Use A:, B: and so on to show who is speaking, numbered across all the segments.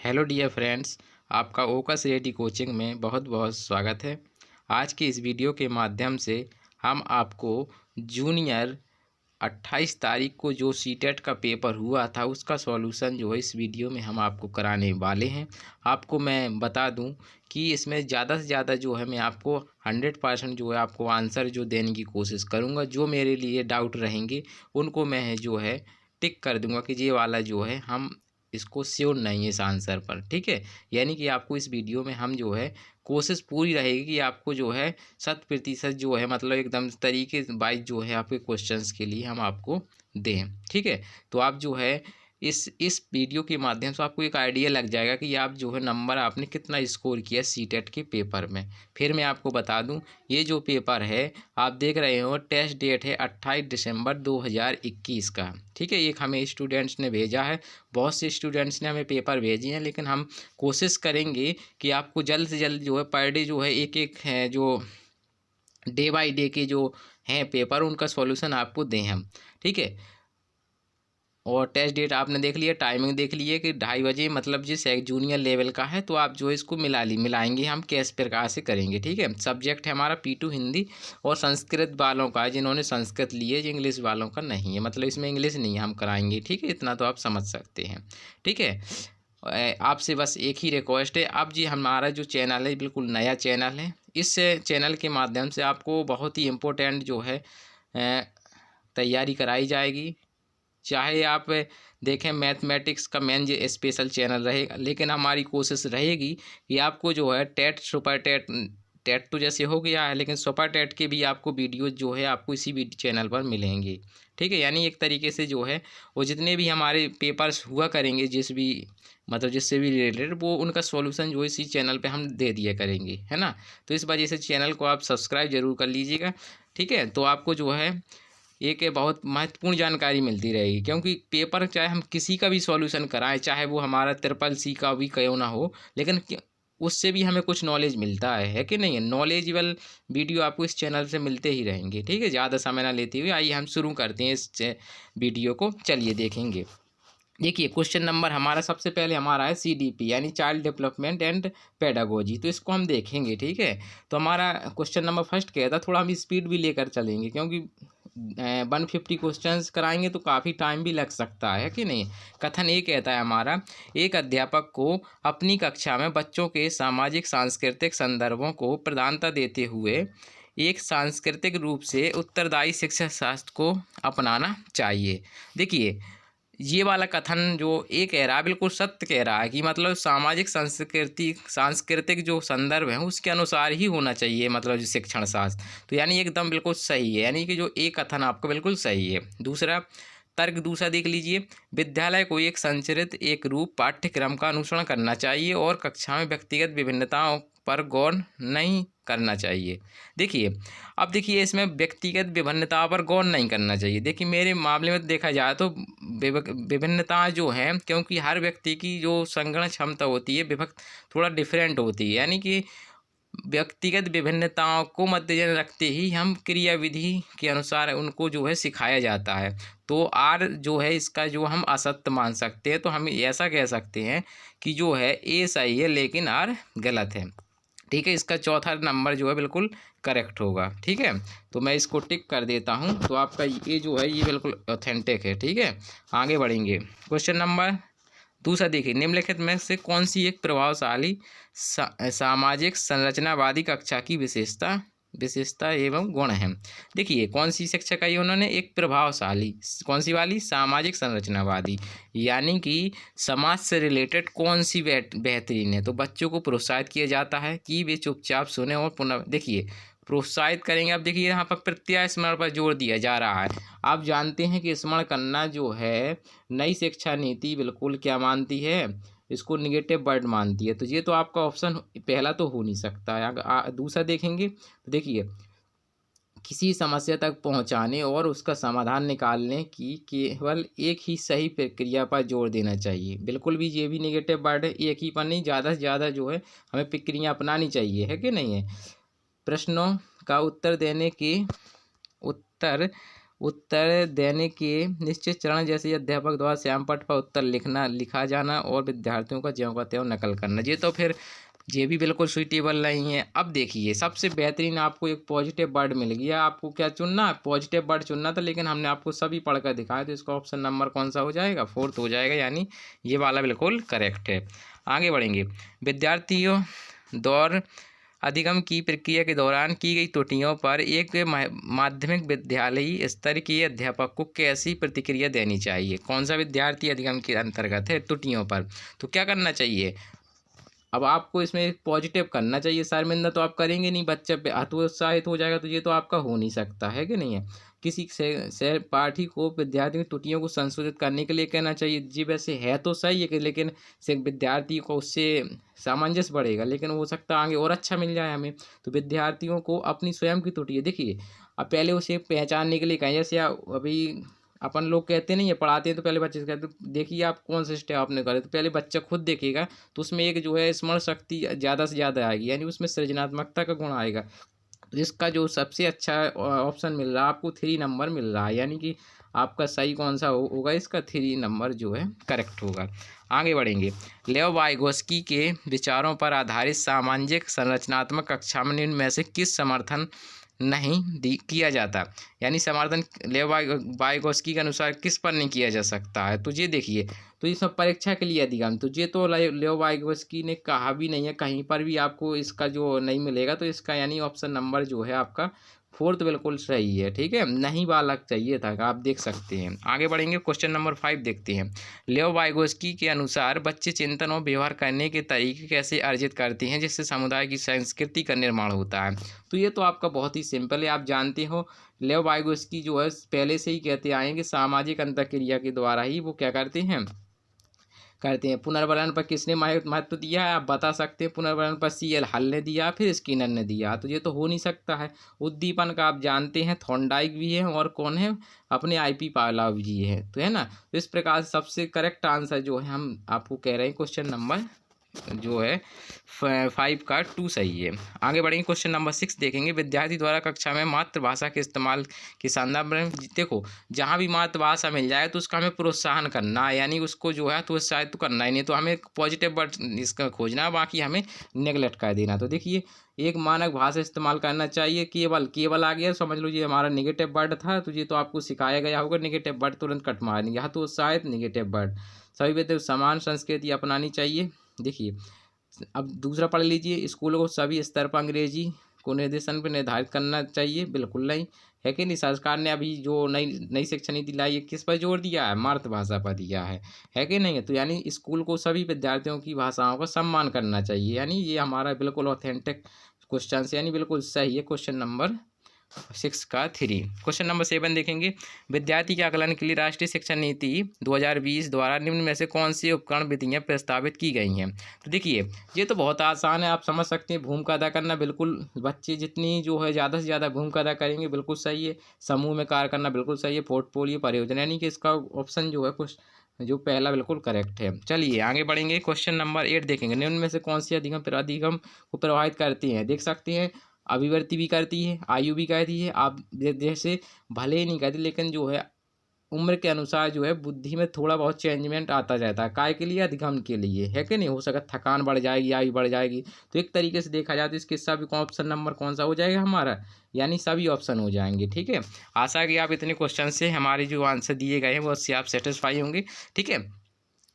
A: Hello dear friends, आपका ओकस ready coaching में बहुत बहुत स्वागत है। आज की इस वीडियो के माध्यम से हम आपको जूनियर 28 तारीख को जो सीटेट का पेपर हुआ था उसका सॉल्यूशन जो है इस वीडियो में हम आपको कराने वाले हैं। आपको मैं बता दूं कि इसमें ज़्यादा से ज़्यादा जो है मैं आपको 100% जो है आपको आंसर जो देने की कोशिश करूंगा। जो मेरे लिए डाउट रहेंगे उनको मैं जो है टिक कर दूंगा कि ये वाला जो है हम इसको श्योर नहीं है इस आंसर पर, ठीक है। यानी कि आपको इस वीडियो में हम जो है कोशिश पूरी रहेगी कि आपको जो है 100% जो है मतलब एकदम तरीके वाइज जो है आपके क्वेश्चंस के लिए हम आपको दें, ठीक है। तो आप जो है इस वीडियो के माध्यम से आपको एक आइडिया लग जाएगा कि आप जो है नंबर आपने कितना स्कोर किया सीटेट के पेपर में। फिर मैं आपको बता दूं, ये जो पेपर है आप देख रहे हो, टेस्ट डेट है 28 दिसंबर 2021 का, ठीक है। एक हमें स्टूडेंट्स ने भेजा है, बहुत से स्टूडेंट्स ने हमें पेपर भेजे हैं, लेकिन हम कोशिश करेंगे कि आपको जल्द से जल्द जो है पर डे जो है एक एक है जो डे बाय डे के जो हैं पेपर उनका सॉल्यूशन आपको दें हम, ठीक है। और टेस्ट डेट आपने देख लिया, टाइमिंग देख लिए कि 2:30 बजे, मतलब जिस एक जूनियर लेवल का है तो आप जो है इसको मिलाएंगे हम किस प्रकार से करेंगे, ठीक है। सब्जेक्ट है हमारा P2 हिंदी, और संस्कृत वालों का जिन्होंने संस्कृत लिए, इंग्लिश वालों का नहीं है, मतलब इसमें इंग्लिश नहीं हम कराएंगे, ठीक है। इतना तो आप समझ सकते हैं, ठीक है। आपसे बस एक ही रिक्वेस्ट है, अब जी हमारा जो चैनल है बिल्कुल नया चैनल है। इस चैनल के माध्यम से आपको बहुत ही इम्पोर्टेंट जो है तैयारी कराई जाएगी। चाहे आप देखें मैथमेटिक्स का मेन जो स्पेशल चैनल रहेगा, लेकिन हमारी कोशिश रहेगी कि आपको जो है टेट सुपर टेट टेट तो जैसे हो गया है, लेकिन सुपर टेट के भी आपको वीडियो जो है आपको इसी चैनल पर मिलेंगे, ठीक है। यानी एक तरीके से जो है वो जितने भी हमारे पेपर्स हुआ करेंगे जिससे भी रिलेटेड, वो उनका सॉल्यूशन जो इसी चैनल पे हम दे दिया करेंगे, है ना। तो इस वजह से चैनल को आप सब्सक्राइब जरूर कर लीजिएगा, ठीक है। तो आपको जो है एक बहुत महत्वपूर्ण जानकारी मिलती रहेगी, क्योंकि पेपर चाहे हम किसी का भी सॉल्यूशन कराएं, चाहे वो हमारा CCC का भी क्यों ना हो, लेकिन उससे भी हमें कुछ नॉलेज मिलता है कि नहीं है। नॉलेजेबल वीडियो आपको इस चैनल से मिलते ही रहेंगे, ठीक है। ज़्यादा समय ना लेते हुए आइए हम शुरू करते हैं इस वीडियो को, चलिए देखेंगे। देखिए क्वेश्चन नंबर हमारा सबसे पहले हमारा है CDP यानी चाइल्ड डेवलपमेंट एंड पेडागोजी, तो इसको हम देखेंगे, ठीक है। तो हमारा क्वेश्चन नंबर फर्स्ट क्या था, थोड़ा हम स्पीड भी लेकर चलेंगे, क्योंकि 150 क्वेश्चंस कराएंगे तो काफ़ी टाइम भी लग सकता है कि नहीं। कथन ये कहता है हमारा, एक अध्यापक को अपनी कक्षा में बच्चों के सामाजिक सांस्कृतिक संदर्भों को प्रधानता देते हुए एक सांस्कृतिक रूप से उत्तरदायी शिक्षा शास्त्र को अपनाना चाहिए। देखिए ये वाला कथन जो ये कह रहा है बिल्कुल सत्य कह रहा है कि मतलब सामाजिक सांस्कृतिक जो संदर्भ है उसके अनुसार ही होना चाहिए, मतलब जो शिक्षण शास्त्र, तो यानी एकदम बिल्कुल सही है। यानी कि जो एक कथन आपका बिल्कुल सही है। दूसरा तर्क दूसरा देख लीजिए, विद्यालय को एक संरचित एक रूप पाठ्यक्रम का अनुसरण करना चाहिए और कक्षा में व्यक्तिगत विभिन्नताओं पर गौर नहीं करना चाहिए। देखिए अब देखिए इसमें व्यक्तिगत विभिन्नता पर गौर नहीं करना चाहिए। देखिए मेरे मामले में देखा जाए तो विभिन्नता जो हैं, क्योंकि हर व्यक्ति की जो संग्रहण क्षमता होती है विभक्त थोड़ा डिफरेंट होती है, यानी कि व्यक्तिगत विभिन्नताओं को मद्देनजर रखते ही हम क्रियाविधि के अनुसार उनको जो है सिखाया जाता है। तो आर जो है इसका जो हम असत्य मान सकते हैं, तो हम ऐसा कह सकते हैं कि जो है ए सही है लेकिन आर गलत है, ठीक है। इसका चौथा नंबर जो है बिल्कुल करेक्ट होगा, ठीक है। तो मैं इसको टिक कर देता हूँ, तो आपका ये जो है ये बिल्कुल ऑथेंटिक है, ठीक है। आगे बढ़ेंगे, क्वेश्चन नंबर दूसरा देखिए, निम्नलिखित में से कौन सी एक प्रभावशाली सामाजिक संरचनावादी कक्षा की विशेषता एवं गुण है। देखिए कौन सी शिक्षा कही उन्होंने, एक प्रभावशाली, कौन सी वाली, सामाजिक संरचनावादी, यानी कि समाज से रिलेटेड कौन सी बेहतरीन है। तो बच्चों को प्रोत्साहित किया जाता है कि वे चुपचाप सुने और पुनः, देखिए प्रोत्साहित करेंगे। अब देखिए यहाँ पर प्रत्यय स्मरण पर जोर दिया जा रहा है। आप जानते हैं कि स्मरण करना जो है नई शिक्षा नीति बिल्कुल क्या मानती है, इसको निगेटिव वर्ड मानती है। तो ये तो आपका ऑप्शन पहला तो हो नहीं सकता है। दूसरा देखेंगे तो देखिए किसी समस्या तक पहुंचाने और उसका समाधान निकालने की केवल एक ही सही प्रक्रिया पर जोर देना चाहिए। बिल्कुल भी ये भी निगेटिव वर्ड है, एक ही पर नहीं, ज़्यादा से ज़्यादा जो है हमें प्रक्रिया अपनानी चाहिए, है कि नहीं है। प्रश्नों का उत्तर देने के उत्तर देने के निश्चित चरण जैसे अध्यापक द्वारा श्यामपट्ट पर उत्तर लिखा जाना और विद्यार्थियों का ज्यों का त्यों नकल करना, ये तो फिर ये भी बिल्कुल सुइटेबल नहीं है। अब देखिए सबसे बेहतरीन आपको एक पॉजिटिव वर्ड मिल गया, आपको क्या चुनना, पॉजिटिव वर्ड चुनना था, लेकिन हमने आपको सभी पढ़कर दिखाया, तो इसका ऑप्शन नंबर कौन सा हो जाएगा, 4th हो जाएगा, यानी ये वाला बिल्कुल करेक्ट है। आगे बढ़ेंगे। विद्यार्थियों दौर अधिगम की प्रक्रिया के दौरान की गई त्रुटियों पर एक माध्यमिक विद्यालयी स्तर के अध्यापक को कैसी प्रतिक्रिया देनी चाहिए। कौन सा विद्यार्थी अधिगम के अंतर्गत है त्रुटियों पर, तो क्या करना चाहिए, अब आपको इसमें पॉजिटिव करना चाहिए। शर्मिंदा तो आप करेंगे नहीं, बच्चा हतोत्साहित हो जाएगा, तो ये तो आपका हो नहीं सकता है कि नहीं है। किसी सहपाठी को विद्यार्थी की त्रुटियों को संशोधित करने के लिए कहना चाहिए, जी वैसे है तो सही है कि, लेकिन से विद्यार्थी को उससे सामंजस्य बढ़ेगा, लेकिन हो सकता है आगे और अच्छा मिल जाए हमें। तो विद्यार्थियों को अपनी स्वयं की त्रुटि है, देखिए अब पहले उसे पहचानने के लिए कहें, जैसे अभी अपन लोग कहते नहीं है, पढ़ाते हैं तो पहले बच्चे से कहते हैं, देखिए आप कौन से स्टेप आपने करे, तो पहले बच्चा खुद देखेगा, तो उसमें एक जो है स्मरण शक्ति ज़्यादा से ज़्यादा आएगी, यानी उसमें सृजनात्मकता का गुण आएगा। तो इसका जो सबसे अच्छा ऑप्शन मिल रहा है आपको 3 नंबर मिल रहा है, यानी कि आपका सही कौन सा होगा, इसका 3 नंबर जो है करेक्ट होगा। आगे बढ़ेंगे। लेव वाइगोस्की के विचारों पर आधारित सामाजिक संरचनात्मक कक्षा में निम्न में से किस समर्थन नहीं किया जाता, यानी समर्थन लेव वाइगोस्की के अनुसार किस पर नहीं किया जा सकता है, तो ये देखिए, तो ये सब परीक्षा के लिए अधिगम, तो ये तो लेव वाइगोस्की ने कहा भी नहीं है कहीं पर भी, आपको इसका जो नहीं मिलेगा, तो इसका यानी ऑप्शन नंबर जो है आपका 4th बिल्कुल सही है, ठीक है, नहीं बालक चाहिए था, आप देख सकते हैं। आगे बढ़ेंगे, क्वेश्चन नंबर 5 देखते हैं। लेव वाइगोस्की के अनुसार बच्चे चिंतन और व्यवहार करने के तरीके कैसे अर्जित करते हैं जिससे समुदाय की संस्कृति का निर्माण होता है, तो ये तो आपका बहुत ही सिंपल है, आप जानते हो लेव वाइगोस्की जो है पहले से ही कहते आए हैं कि सामाजिक अंतःक्रिया के द्वारा ही वो क्या करते हैं पुनर्वलन पर किसने महत्व दिया है, आप बता सकते हैं। पुनर्वलन पर CL हल ने दिया, फिर स्किनर ने दिया, तो ये तो हो नहीं सकता है। उद्दीपन का आप जानते हैं थॉर्नडाइक भी है, और कौन है अपने IP पावलोव जी है, तो है ना। तो इस प्रकार से सबसे करेक्ट आंसर जो है हम आपको कह रहे हैं क्वेश्चन नंबर जो है 5 का 2 सही है। आगे बढ़ेंगे, क्वेश्चन नंबर 6 देखेंगे। विद्यार्थी द्वारा कक्षा में मातृभाषा के इस्तेमाल के संदर्भ में देखो, जहाँ भी मातृभाषा मिल जाए तो उसका हमें प्रोत्साहन करना है, यानी उसको जो है तो उत्साहित तो करना ही नहीं, तो हमें पॉजिटिव वर्ड इसका खोजना, बाकी हमें नेगलेक्ट कर देना। तो देखिए, एक मानक भाषा इस्तेमाल करना चाहिए, केवल आ गया समझ लो ये हमारा नेगेटिव वर्ड था, तो ये तो आपको सिखाया गया होगा, नेगेटिव वर्ड तुरंत कट मार देंगे, यहाँ तो उत्साहित नेगेटिव वर्ड। सभी विद्यार्थी समान संस्कृति अपनानी चाहिए। देखिए अब दूसरा पढ़ लीजिए, स्कूलों को सभी स्तर पर अंग्रेजी को निर्देशन पर निर्धारित करना चाहिए, बिल्कुल नहीं है कि नहीं। सरकार ने अभी जो नई शिक्षा नीति लाई है किस पर जोर दिया है, मातृभाषा पर दिया है कि नहीं है। तो यानी स्कूल को सभी विद्यार्थियों की भाषाओं का सम्मान करना चाहिए, यानी ये हमारा बिल्कुल ऑथेंटिक क्वेश्चन से, यानी बिल्कुल सही है क्वेश्चन नंबर 6 का 3। क्वेश्चन नंबर 7 देखेंगे। विद्यार्थी के आकलन के लिए राष्ट्रीय शिक्षा नीति 2020 द्वारा निम्न में से कौन सी उपकरण विधियाँ प्रस्तावित की गई हैं, तो देखिए ये तो बहुत आसान है, आप समझ सकते हैं। भूमिका अदा करना, बिल्कुल बच्चे जितनी जो है ज़्यादा से ज़्यादा भूमिका अदा करेंगे बिल्कुल सही है। समूह में कार्य करना बिल्कुल सही है। पोर्टफोलियो परियोजना, यानी कि इसका ऑप्शन जो है कुछ जो पहला बिल्कुल करेक्ट है। चलिए आगे बढ़ेंगे, क्वेश्चन नंबर 8 देखेंगे। निम्न में से कौन सी अधिगम को प्रभावित करती हैं, देख सकते हैं अभिवृत्ति भी करती है, आयु भी करती है, आप जैसे भले ही नहीं करती, लेकिन जो है उम्र के अनुसार जो है बुद्धि में थोड़ा बहुत चेंजमेंट आता जाता है, काय के लिए, अधिगम के लिए, है कि नहीं। हो सका थकान बढ़ जाएगी, आयु बढ़ जाएगी, तो एक तरीके से देखा जाए तो इसके सभी ऑप्शन नंबर कौन सा हो जाएगा हमारा, यानी सभी ऑप्शन हो जाएंगे, ठीक है। आशा है कि आप इतने क्वेश्चन से हमारे जो आंसर दिए गए हैं वो उससे आप सेटिस्फाई होंगे, ठीक है।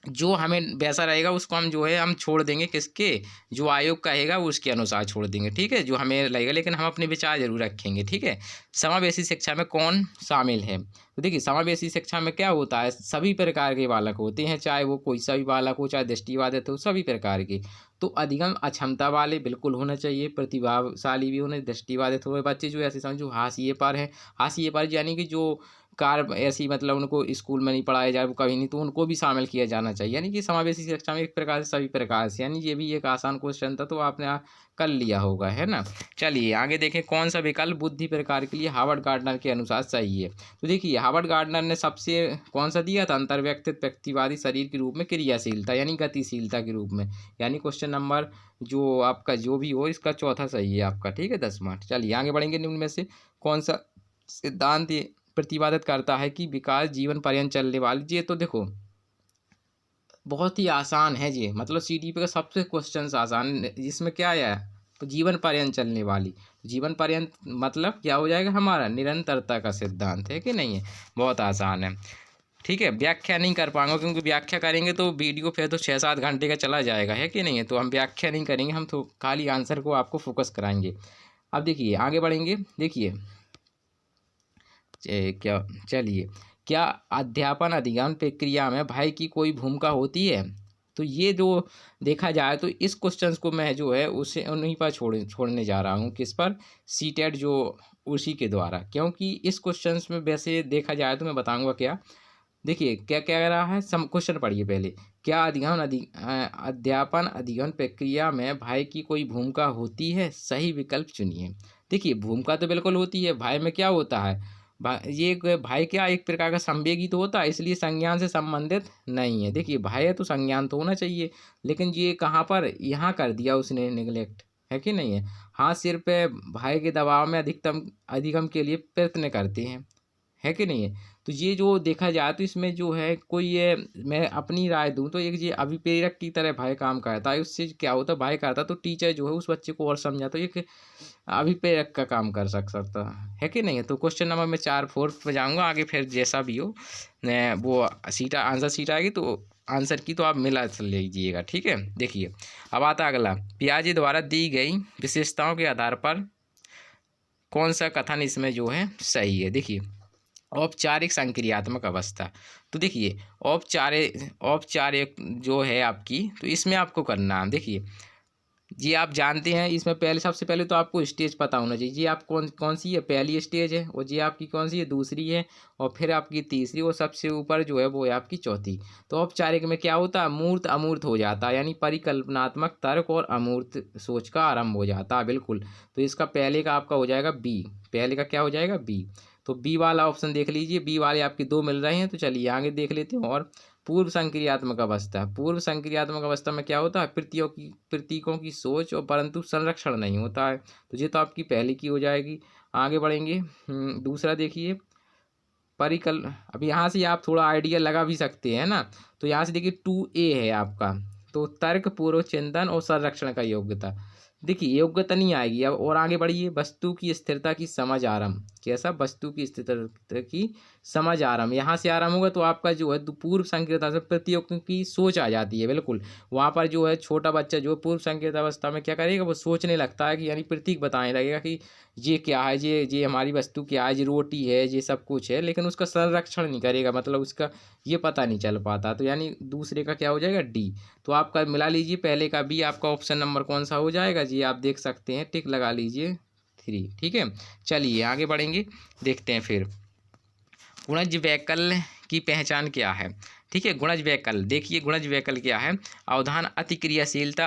A: जो हमें वैसा रहेगा उसको हम जो है हम छोड़ देंगे, किसके, जो आयोग कहेगा वो उसके अनुसार छोड़ देंगे, ठीक है, जो हमें लगेगा, लेकिन हम अपने विचार जरूर रखेंगे, ठीक है। समावेशी शिक्षा में कौन शामिल है, तो देखिए समावेशी शिक्षा में क्या होता है, सभी प्रकार के बालक होते हैं, चाहे वो कोई सा भी बालक हो, चाहे दृष्टिबाधित हो, सभी प्रकार के। तो अधिगम अक्षमता वाले बिल्कुल होना चाहिए, प्रतिभाशाली भी होने, दृष्टिबाधित हुए बच्चे जो ऐसे समझो हाशिए पर हैं, हाशिए पर यानी कि जो कार ऐसी मतलब उनको स्कूल में नहीं पढ़ाया जाए वो कभी नहीं, तो उनको भी शामिल किया जाना चाहिए, यानी कि समावेशी शिक्षा में एक प्रकार से सभी प्रकार से, यानी ये भी एक आसान क्वेश्चन था, तो आपने कर लिया होगा, है ना। चलिए आगे देखें, कौन सा विकल्प बुद्धि प्रकार के लिए हार्वर्ड गार्डनर के अनुसार सही है, तो देखिए हार्वर्ड गार्डनर ने सबसे कौन सा दिया था, अंतर्व्यक्तिक व्यक्तिवादी शरीर के रूप में क्रियाशीलता, यानी गतिशीलता के रूप में, यानी क्वेश्चन नंबर जो आपका जो भी हो इसका चौथा सही है आपका, ठीक है 10वां। चलिए आगे बढ़ेंगे, निम्न में से कौन सा सिद्धांत प्रतिपादित करता है कि विकास जीवन पर्यंत चलने वाली। ये तो देखो बहुत ही आसान है जी, मतलब सीडीपी का सबसे क्वेश्चन आसान है। इसमें क्या आया है, तो जीवन पर्यंत चलने वाली। जीवन पर्यंत मतलब क्या हो जाएगा हमारा, निरंतरता का सिद्धांत, है कि नहीं है। बहुत आसान है, ठीक है। व्याख्या नहीं कर पाऊंगा क्योंकि व्याख्या करेंगे तो वीडियो फिर तो 6-7 घंटे का चला जाएगा, है कि नहीं है। तो हम व्याख्या नहीं करेंगे, हम तो खाली आंसर को आपको फोकस कराएंगे। अब देखिए आगे बढ़ेंगे। देखिए क्या, चलिए, क्या अध्यापन अधिगम प्रक्रिया में भाई की कोई भूमिका होती है। तो ये जो देखा जाए तो इस क्वेश्चन को मैं जो है उसे उन्हीं पर छोड़ने जा रहा हूँ। किस पर, सीटेट जो उसी के द्वारा, क्योंकि इस क्वेश्चन में वैसे देखा जाए तो मैं बताऊंगा क्या। देखिए क्या कह रहा है, सम क्वेश्चन पढ़िए पहले। क्या अध्यापन अधिगम प्रक्रिया में भाई की कोई भूमिका होती है, सही विकल्प चुनिए। देखिए भूमिका तो बिल्कुल होती है। भाई में क्या होता है, ये एक भाई क्या एक प्रकार का संवेगी तो होता है, इसलिए संज्ञान से संबंधित नहीं है। देखिए भाई है तो संज्ञान तो होना चाहिए, लेकिन ये कहाँ पर यहाँ कर दिया उसने निगलेक्ट, है कि नहीं है। हाँ सिर पे भाई के दबाव में अधिकतम अधिगम के लिए प्रयत्न करते हैं, है कि नहीं है। तो ये जो देखा जाए तो इसमें जो है कोई ये, मैं अपनी राय दूं तो एक ये अभिप्रेरक की तरह भाई काम करता है। उससे क्या होता है, भाई करता तो टीचर जो है उस बच्चे को और समझा तो एक अभिप्रेरक का काम कर सकता है कि नहीं है। तो क्वेश्चन नंबर मैं 4-4 पे जाऊँगा, आगे फिर जैसा भी हो वो सीटा आंसर सीट आएगी तो आंसर की तो आप मिला लीजिएगा, ठीक है। देखिए अब आता अगला, पियाजे द्वारा दी गई विशेषताओं के आधार पर कौन सा कथन इसमें जो है सही है। देखिए औपचारिक संक्रियात्मक अवस्था, तो देखिए औपचारिक जो है आपकी, तो इसमें आपको करना है। देखिए जी आप जानते हैं इसमें पहले, सबसे पहले तो आपको स्टेज पता होना चाहिए जी, आप कौन कौन सी है, पहली स्टेज है, और जी आपकी कौन सी है, दूसरी है, और फिर आपकी तीसरी, और सबसे ऊपर जो है वो है आपकी चौथी। तो औपचारिक में क्या होता है, मूर्त अमूर्त हो जाता है, यानी परिकल्पनात्मक तर्क और अमूर्त सोच का आरंभ हो जाता है, बिल्कुल। तो इसका पहले का आपका हो जाएगा बी, पहले का क्या हो जाएगा बी। तो बी वाला ऑप्शन देख लीजिए, बी वाले आपके 2 मिल रहे हैं। तो चलिए आगे देख लेते हैं। और पूर्व संक्रियात्मक अवस्था, पूर्व संक्रियात्मक अवस्था में क्या होता है, प्रतीकों की सोच और परंतु संरक्षण नहीं होता है। तो ये तो आपकी पहली की हो जाएगी। आगे बढ़ेंगे। दूसरा देखिए परिकल, अब यहाँ से आप थोड़ा आइडिया लगा भी सकते हैं ना। तो यहाँ से देखिए 2A है आपका, तो तर्क पूर्व चिंतन और संरक्षण का योग्यता। देखिए योग्यता नहीं आएगी। अब और आगे बढ़िए, वस्तु की स्थिरता की समझ आरंभ, कैसा, वस्तु की स्थिरता की समझ आरंभ, यहाँ से आरंभ होगा तो आपका जो है पूर्व संक्रियता से प्रतियोगियों की सोच आ जाती है, बिल्कुल। वहाँ पर जो है छोटा बच्चा जो पूर्व संक्रियत अवस्था में क्या करेगा, वो सोचने लगता है कि यानी प्रतीक बताने लगेगा कि ये क्या है, ये हमारी वस्तु क्या है, ये रोटी है, ये सब कुछ है, लेकिन उसका संरक्षण नहीं करेगा, मतलब उसका ये पता नहीं चल पाता। तो यानी दूसरे का क्या हो जाएगा डी। तो आपका मिला लीजिए, पहले का बी आपका ऑप्शन नंबर कौन सा हो जाएगा जी, आप देख सकते हैं, टिक लगा लीजिए 3, ठीक है। चलिए आगे बढ़ेंगे, देखते हैं फिर गुणज वैकल्य की पहचान क्या है। ठीक है, गुणज वैकल्य, देखिए गुणज वैकल्य क्या है, अवधान अतिक्रियाशीलता,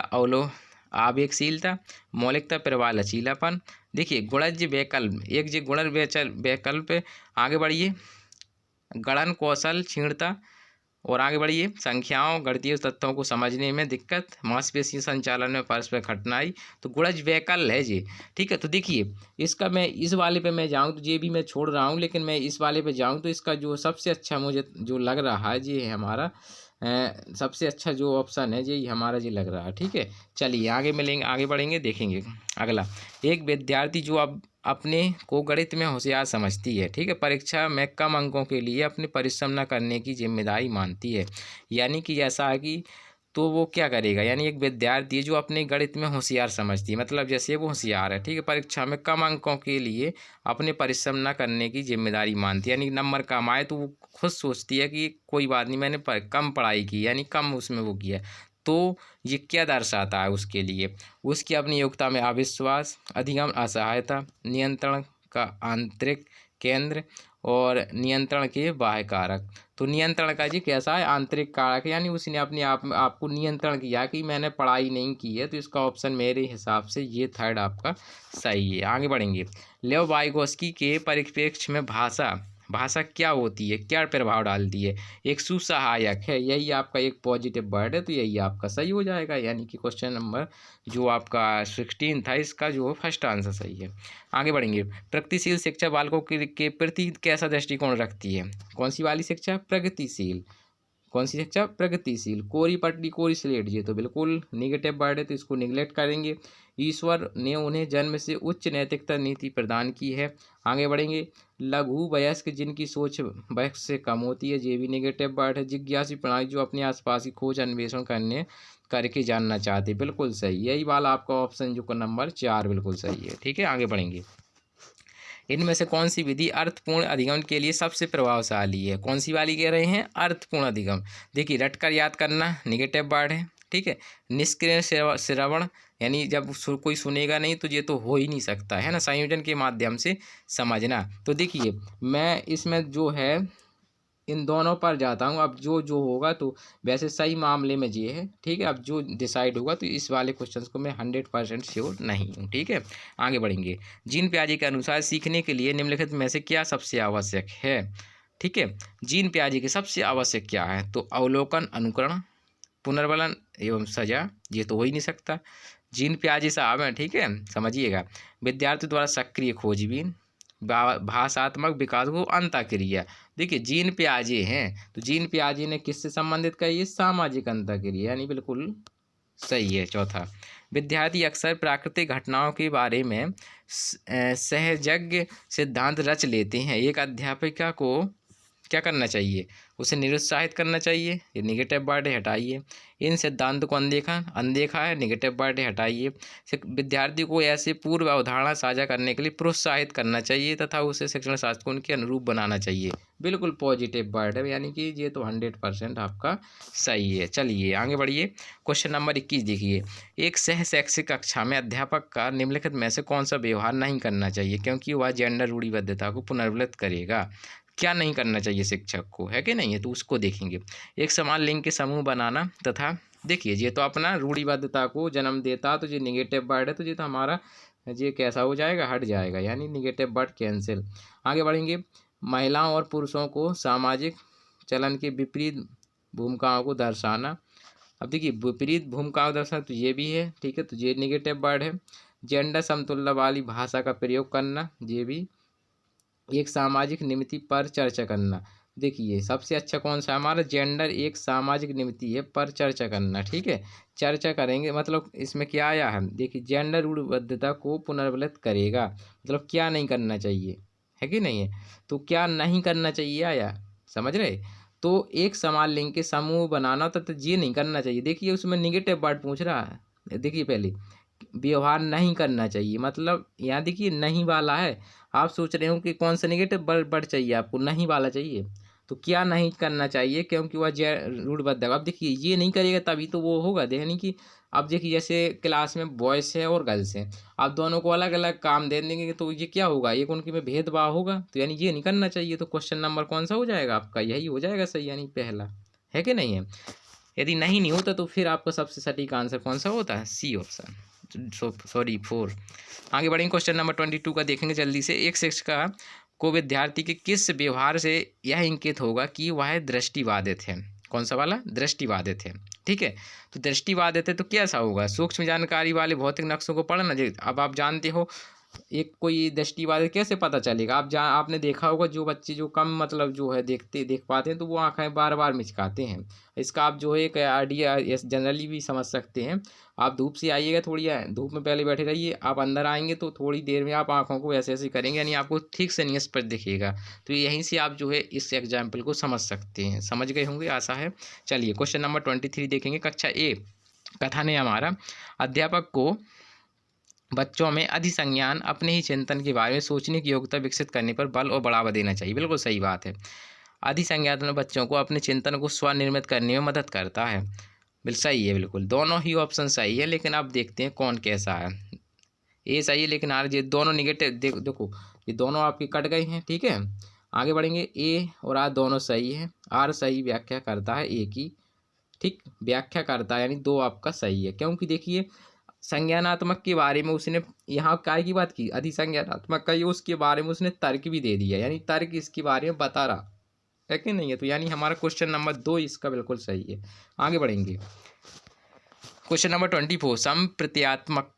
A: आवेगशीलता, मौलिकता, प्रवाह, लचीलापन। देखिए गुणज वैकल्प, एक जो गुणज वैकल्प, आगे बढ़िए, गणन कौशल क्षीणता, और आगे बढ़िए, संख्याओं गणितीय तथ्यों को समझने में दिक्कत, मांसपेशी संचालन में परस्पर कठिनाई। तो गुणज वैकल्य है जी, ठीक है। तो देखिए इसका मैं इस वाले पे मैं जाऊँ तो ये भी मैं छोड़ रहा हूँ, लेकिन मैं इस वाले पे जाऊँ तो इसका जो सबसे अच्छा मुझे जो लग रहा है ये है हमारा सबसे अच्छा जो ऑप्शन है ये हमारा ये लग रहा है, ठीक है। चलिए आगे मिलेंगे, आगे बढ़ेंगे, देखेंगे अगला। एक विद्यार्थी जो अब अपने को गणित में होशियार समझती है, ठीक है, परीक्षा में कम अंकों के लिए अपने परिश्रम न करने की जिम्मेदारी मानती है। यानी कि ऐसा है कि तो वो क्या करेगा, यानी एक विद्यार्थी जो अपने गणित में होशियार समझती है, मतलब जैसे वो होशियार है, ठीक है, परीक्षा में कम अंकों के लिए अपने परिश्रम न करने की जिम्मेदारी मानती है, यानी नंबर कम आए तो वो खुद सोचती है कि कोई बात नहीं, मैंने कम पढ़ाई की, यानी कम उसमें वो किया। तो ये क्या दर्शाता है उसके लिए, उसकी अपनी योग्यता में अविश्वास, अधिगम असहायता, नियंत्रण का आंतरिक केंद्र और नियंत्रण के बाह्य कारक। तो नियंत्रण का जी कैसा है, आंतरिक कारक, यानी उसने अपने आपको नियंत्रण किया कि मैंने पढ़ाई नहीं की है। तो इसका ऑप्शन मेरे हिसाब से ये थर्ड आपका सही है। आगे बढ़ेंगे, लेव वाइगोस्की के परिप्रेक्ष्य में भाषा भाषा क्या होती है, क्या प्रभाव डालती है? एक सुसहायक है, यही आपका एक पॉजिटिव वर्ड है, तो यही आपका सही हो जाएगा। यानी कि क्वेश्चन नंबर जो आपका 16 था, इसका जो फर्स्ट आंसर सही है। आगे बढ़ेंगे। प्रगतिशील शिक्षा बालकों के प्रति कैसा दृष्टिकोण रखती है? कौन सी वाली शिक्षा? प्रगतिशील। कौन सी शिक्षा? प्रगतिशील। कोरी पटरी कोरी स्लेट, ये तो बिल्कुल निगेटिव वर्ड है, तो इसको निगलेक्ट करेंगे। ईश्वर ने उन्हें जन्म से उच्च नैतिकता नीति प्रदान की है। आगे बढ़ेंगे। लघु वयस्क जिनकी सोच वयस्क से कम होती है, ये भी निगेटिव वर्ड है। जिज्ञासी प्रणाली जो अपने आसपास की खोज अन्वेषण करके जानना चाहते, बिल्कुल सही। यही वाला आपका ऑप्शन जो नंबर 4 बिल्कुल सही है। ठीक है, आगे बढ़ेंगे। इनमें से कौन सी विधि अर्थपूर्ण अधिगम के लिए सबसे प्रभावशाली है? कौन सी वाली कह रहे हैं? अर्थपूर्ण अधिगम। देखिए, रटकर याद करना निगेटिव वर्ड है, ठीक है। निष्क्रिय श्रवण, यानी जब कोई सुनेगा नहीं तो ये तो हो ही नहीं सकता है ना। संयोजन के माध्यम से समझना, तो देखिए मैं इसमें जो है इन दोनों पर जाता हूँ। अब जो जो होगा तो वैसे सही मामले में ये है, ठीक है। अब जो डिसाइड होगा, तो इस वाले क्वेश्चंस को मैं 100% श्योर नहीं हूँ, ठीक है। आगे बढ़ेंगे। जीन पियाजे के अनुसार सीखने के लिए निम्नलिखित में से क्या सबसे आवश्यक है? ठीक है, जीन पियाजे के सबसे आवश्यक क्या है? तो अवलोकन, अनुकरण, पुनर्बलन एवं सजा, ये तो हो ही नहीं सकता। जीन पियाजे साहब हैं, ठीक है, समझिएगा। विद्यार्थी द्वारा सक्रिय खोजबीन, भाषात्मक विकास को अंतःक्रिया। देखिए, जीन पियाजे हैं, तो जीन पियाजे ने किससे संबंधित कही? ये सामाजिक अंतःक्रिया, यानी बिल्कुल सही है। चौथा, विद्यार्थी अक्सर प्राकृतिक घटनाओं के बारे में सहजज्ञ सिद्धांत रच लेते हैं। एक अध्यापिका को क्या करना चाहिए? उसे निरुत्साहित करना चाहिए, ये निगेटिव वर्ड है, हटाइए। इन सिद्धांतों को अनदेखा है, निगेटिव वर्ड है, हटाइए। विद्यार्थी को ऐसे पूर्व अवधारणा साझा करने के लिए प्रोत्साहित करना चाहिए तथा उसे शिक्षण शास्त्र को उनके अनुरूप बनाना चाहिए, बिल्कुल पॉजिटिव वर्ड है। यानी कि ये तो 100% आपका सही है। चलिए आगे बढ़िए। क्वेश्चन नंबर 21 देखिए। एक सह शैक्षिक कक्षा में अध्यापक का निम्नलिखित में से कौन सा व्यवहार नहीं करना चाहिए, क्योंकि वह जेंडर रूढ़िबद्धता को पुनर्वलित करेगा? क्या नहीं करना चाहिए शिक्षक को, है कि नहीं है? तो उसको देखेंगे। एक समान लिंग के समूह बनाना तथा, देखिए ये तो अपना रूढ़िबद्धता को जन्म देता, तो ये निगेटिव वर्ड है, तो ये तो हमारा ये कैसा हो जाएगा? हट जाएगा, यानी निगेटिव वर्ड कैंसिल। आगे बढ़ेंगे। महिलाओं और पुरुषों को सामाजिक चलन के विपरीत भूमिकाओं को दर्शाना। अब देखिए, विपरीत भूमिकाओं दर्शाना, तो ये भी है, ठीक है, तो ये निगेटिव वर्ड है। जेंडर समतुल्य वाली भाषा का प्रयोग करना, ये भी। एक सामाजिक निमित्ति पर चर्चा करना। देखिए, सबसे अच्छा कौन सा हमारा? जेंडर एक सामाजिक निमित्ति है, पर चर्चा करना, ठीक है। चर्चा करेंगे, मतलब इसमें क्या आया है? देखिए, जेंडर रूढ़िबद्धता को पुनर्वलित करेगा, मतलब क्या नहीं करना चाहिए, है कि नहीं है? तो क्या नहीं करना चाहिए आया, समझ रहे? तो एक समान लिंग के समूह बनाना, तो ये नहीं करना चाहिए। देखिए, उसमें निगेटिव वर्ड पूछ रहा है। देखिए, पहले व्यवहार नहीं करना चाहिए, मतलब यहाँ देखिए नहीं वाला है। आप सोच रहे हो कि कौन सा निगेटिव वर्ड चाहिए आपको? नहीं वाला चाहिए। तो क्या नहीं करना चाहिए? क्योंकि वह रूढ़िबद्ध है। अब देखिए, ये नहीं करेगा तभी तो वो होगा, यानी कि अब देखिए जैसे क्लास में बॉयज़ है और गर्ल्स हैं, आप दोनों को अलग अलग काम दे देंगे, तो ये क्या होगा? एक उनके में भेदभाव होगा, तो यानी ये नहीं करना चाहिए। तो क्वेश्चन नंबर कौन सा हो जाएगा आपका? यही हो जाएगा सही, यानी पहला, है कि नहीं है? यदि नहीं होता तो फिर आपका सबसे सटीक आंसर कौन सा होता है? C option, sorry 4। आगे बढ़ेंगे। क्वेश्चन नंबर 22 का देखेंगे जल्दी से। एक शिक्षिका को विद्यार्थी के किस व्यवहार से यह इंगित होगा कि वह दृष्टिबाधित है? कौन सा वाला? दृष्टिबाधित है, ठीक है। तो दृष्टिबाधित है तो कैसा होगा? सूक्ष्म जानकारी वाले भौतिक नक्शों को पढ़ना। अब आप जानते हो एक कोई दृष्टिबाधित कैसे पता चलेगा? आपने देखा होगा, जो बच्चे जो कम मतलब जो है देख पाते हैं, तो वो आँखें बार बार मिचकाते हैं। इसका आप जो है एक आइडिया जनरली भी समझ सकते हैं। आप धूप से आइएगा, थोड़ी धूप में पहले बैठे रहिए, आप अंदर आएंगे तो थोड़ी देर में आप आँखों को ऐसे ऐसे करेंगे, यानी आपको ठीक से नहीं स्पष्ट दिखेगा। तो यहीं से आप जो है इस एग्जाम्पल को समझ सकते हैं। समझ गए होंगे, आशा है। चलिए क्वेश्चन नंबर 23 देखेंगे। कक्षा ए कथन है हमारा। अध्यापक को बच्चों में अधिसंज्ञान, अपने ही चिंतन के बारे में सोचने की योग्यता विकसित करने पर बल और बढ़ावा देना चाहिए। बिल्कुल सही बात है। अधिसंज्ञान में बच्चों को अपने चिंतन को स्वनिर्मित करने में मदद करता है। बिल्कुल सही है, बिल्कुल दोनों ही ऑप्शन सही है। लेकिन अब देखते हैं कौन कैसा है। ए सही है, लेकिन आर, ये दोनों निगेटिव। देखो ये दोनों आपके कट गए हैं, ठीक है। आगे बढ़ेंगे। ए और आर दोनों सही है। आर सही व्याख्या करता है ए की, ठीक, व्याख्या करता है, यानी दो आपका सही है। क्योंकि देखिए संज्ञानात्मक के बारे में उसने यहाँ काय की बात की, अधिसंज्ञानात्मक का ये उसके बारे में उसने तर्क भी दे दिया, यानी तर्क इसके बारे में बता रहा है कि नहीं है। तो यानी हमारा क्वेश्चन नंबर 2 इसका बिल्कुल सही है। आगे बढ़ेंगे। क्वेश्चन नंबर 24, संप्रत्यात्मक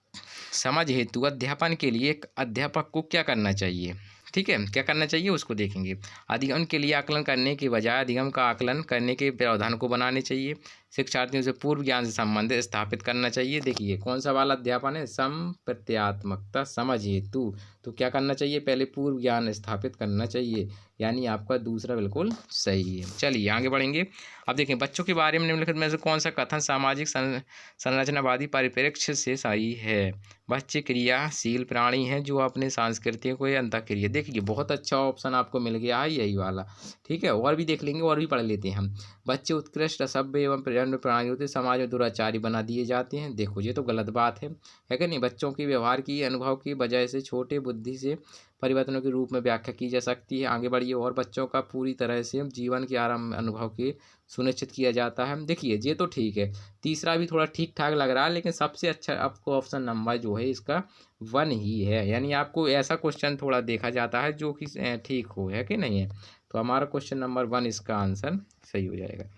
A: समझ हेतु अध्यापन के लिए एक अध्यापक को क्या करना चाहिए। ठीक है, क्या करना चाहिए उसको देखेंगे। अधिगम के लिए आकलन करने के बजाय अधिगम का आकलन करने के प्रावधान को बनाने चाहिए। शिक्षार्थियों से पूर्व ज्ञान से संबंध स्थापित करना चाहिए। देखिए कौन सा वाला अध्यापन है, संप्रत्यात्मकता समझ हेतु। तो क्या करना चाहिए, पहले पूर्व ज्ञान स्थापित करना चाहिए, यानी आपका दूसरा बिल्कुल सही है। चलिए आगे बढ़ेंगे। अब देखें बच्चों के बारे में निम्नलिखित में से कौन सा कथन सामाजिक संरचनावादी परिप्रेक्ष्य से सही है। बच्चे क्रियाशील प्राणी हैं जो अपने सांस्कृतिक को अंतःक्रिया। देखिए बहुत अच्छा ऑप्शन आपको मिल गया है यही वाला। ठीक है, और भी देख लेंगे, और भी पढ़ लेते हैं हम। बच्चे उत्कृष्ट असभ्य एवं प्रजन्य प्राणी होते समाज में दुराचारी बना दिए जाते हैं। देखो ये तो गलत बात है कि नहीं। बच्चों के व्यवहार की अनुभव की वजह से छोटे बुद्धि से परिवर्तनों के रूप में व्याख्या की जा सकती है। आगे बढ़िए। और बच्चों का पूरी तरह से जीवन के आरंभ अनुभव के सुनिश्चित किया जाता है। देखिए ये तो ठीक है, तीसरा भी थोड़ा ठीक ठाक लग रहा है, लेकिन सबसे अच्छा आपको ऑप्शन नंबर जो है इसका 1 ही है। यानी आपको ऐसा क्वेश्चन थोड़ा देखा जाता है जो कि ठीक हो, है कि नहीं है। तो हमारा क्वेश्चन नंबर 1 इसका आंसर सही हो जाएगा।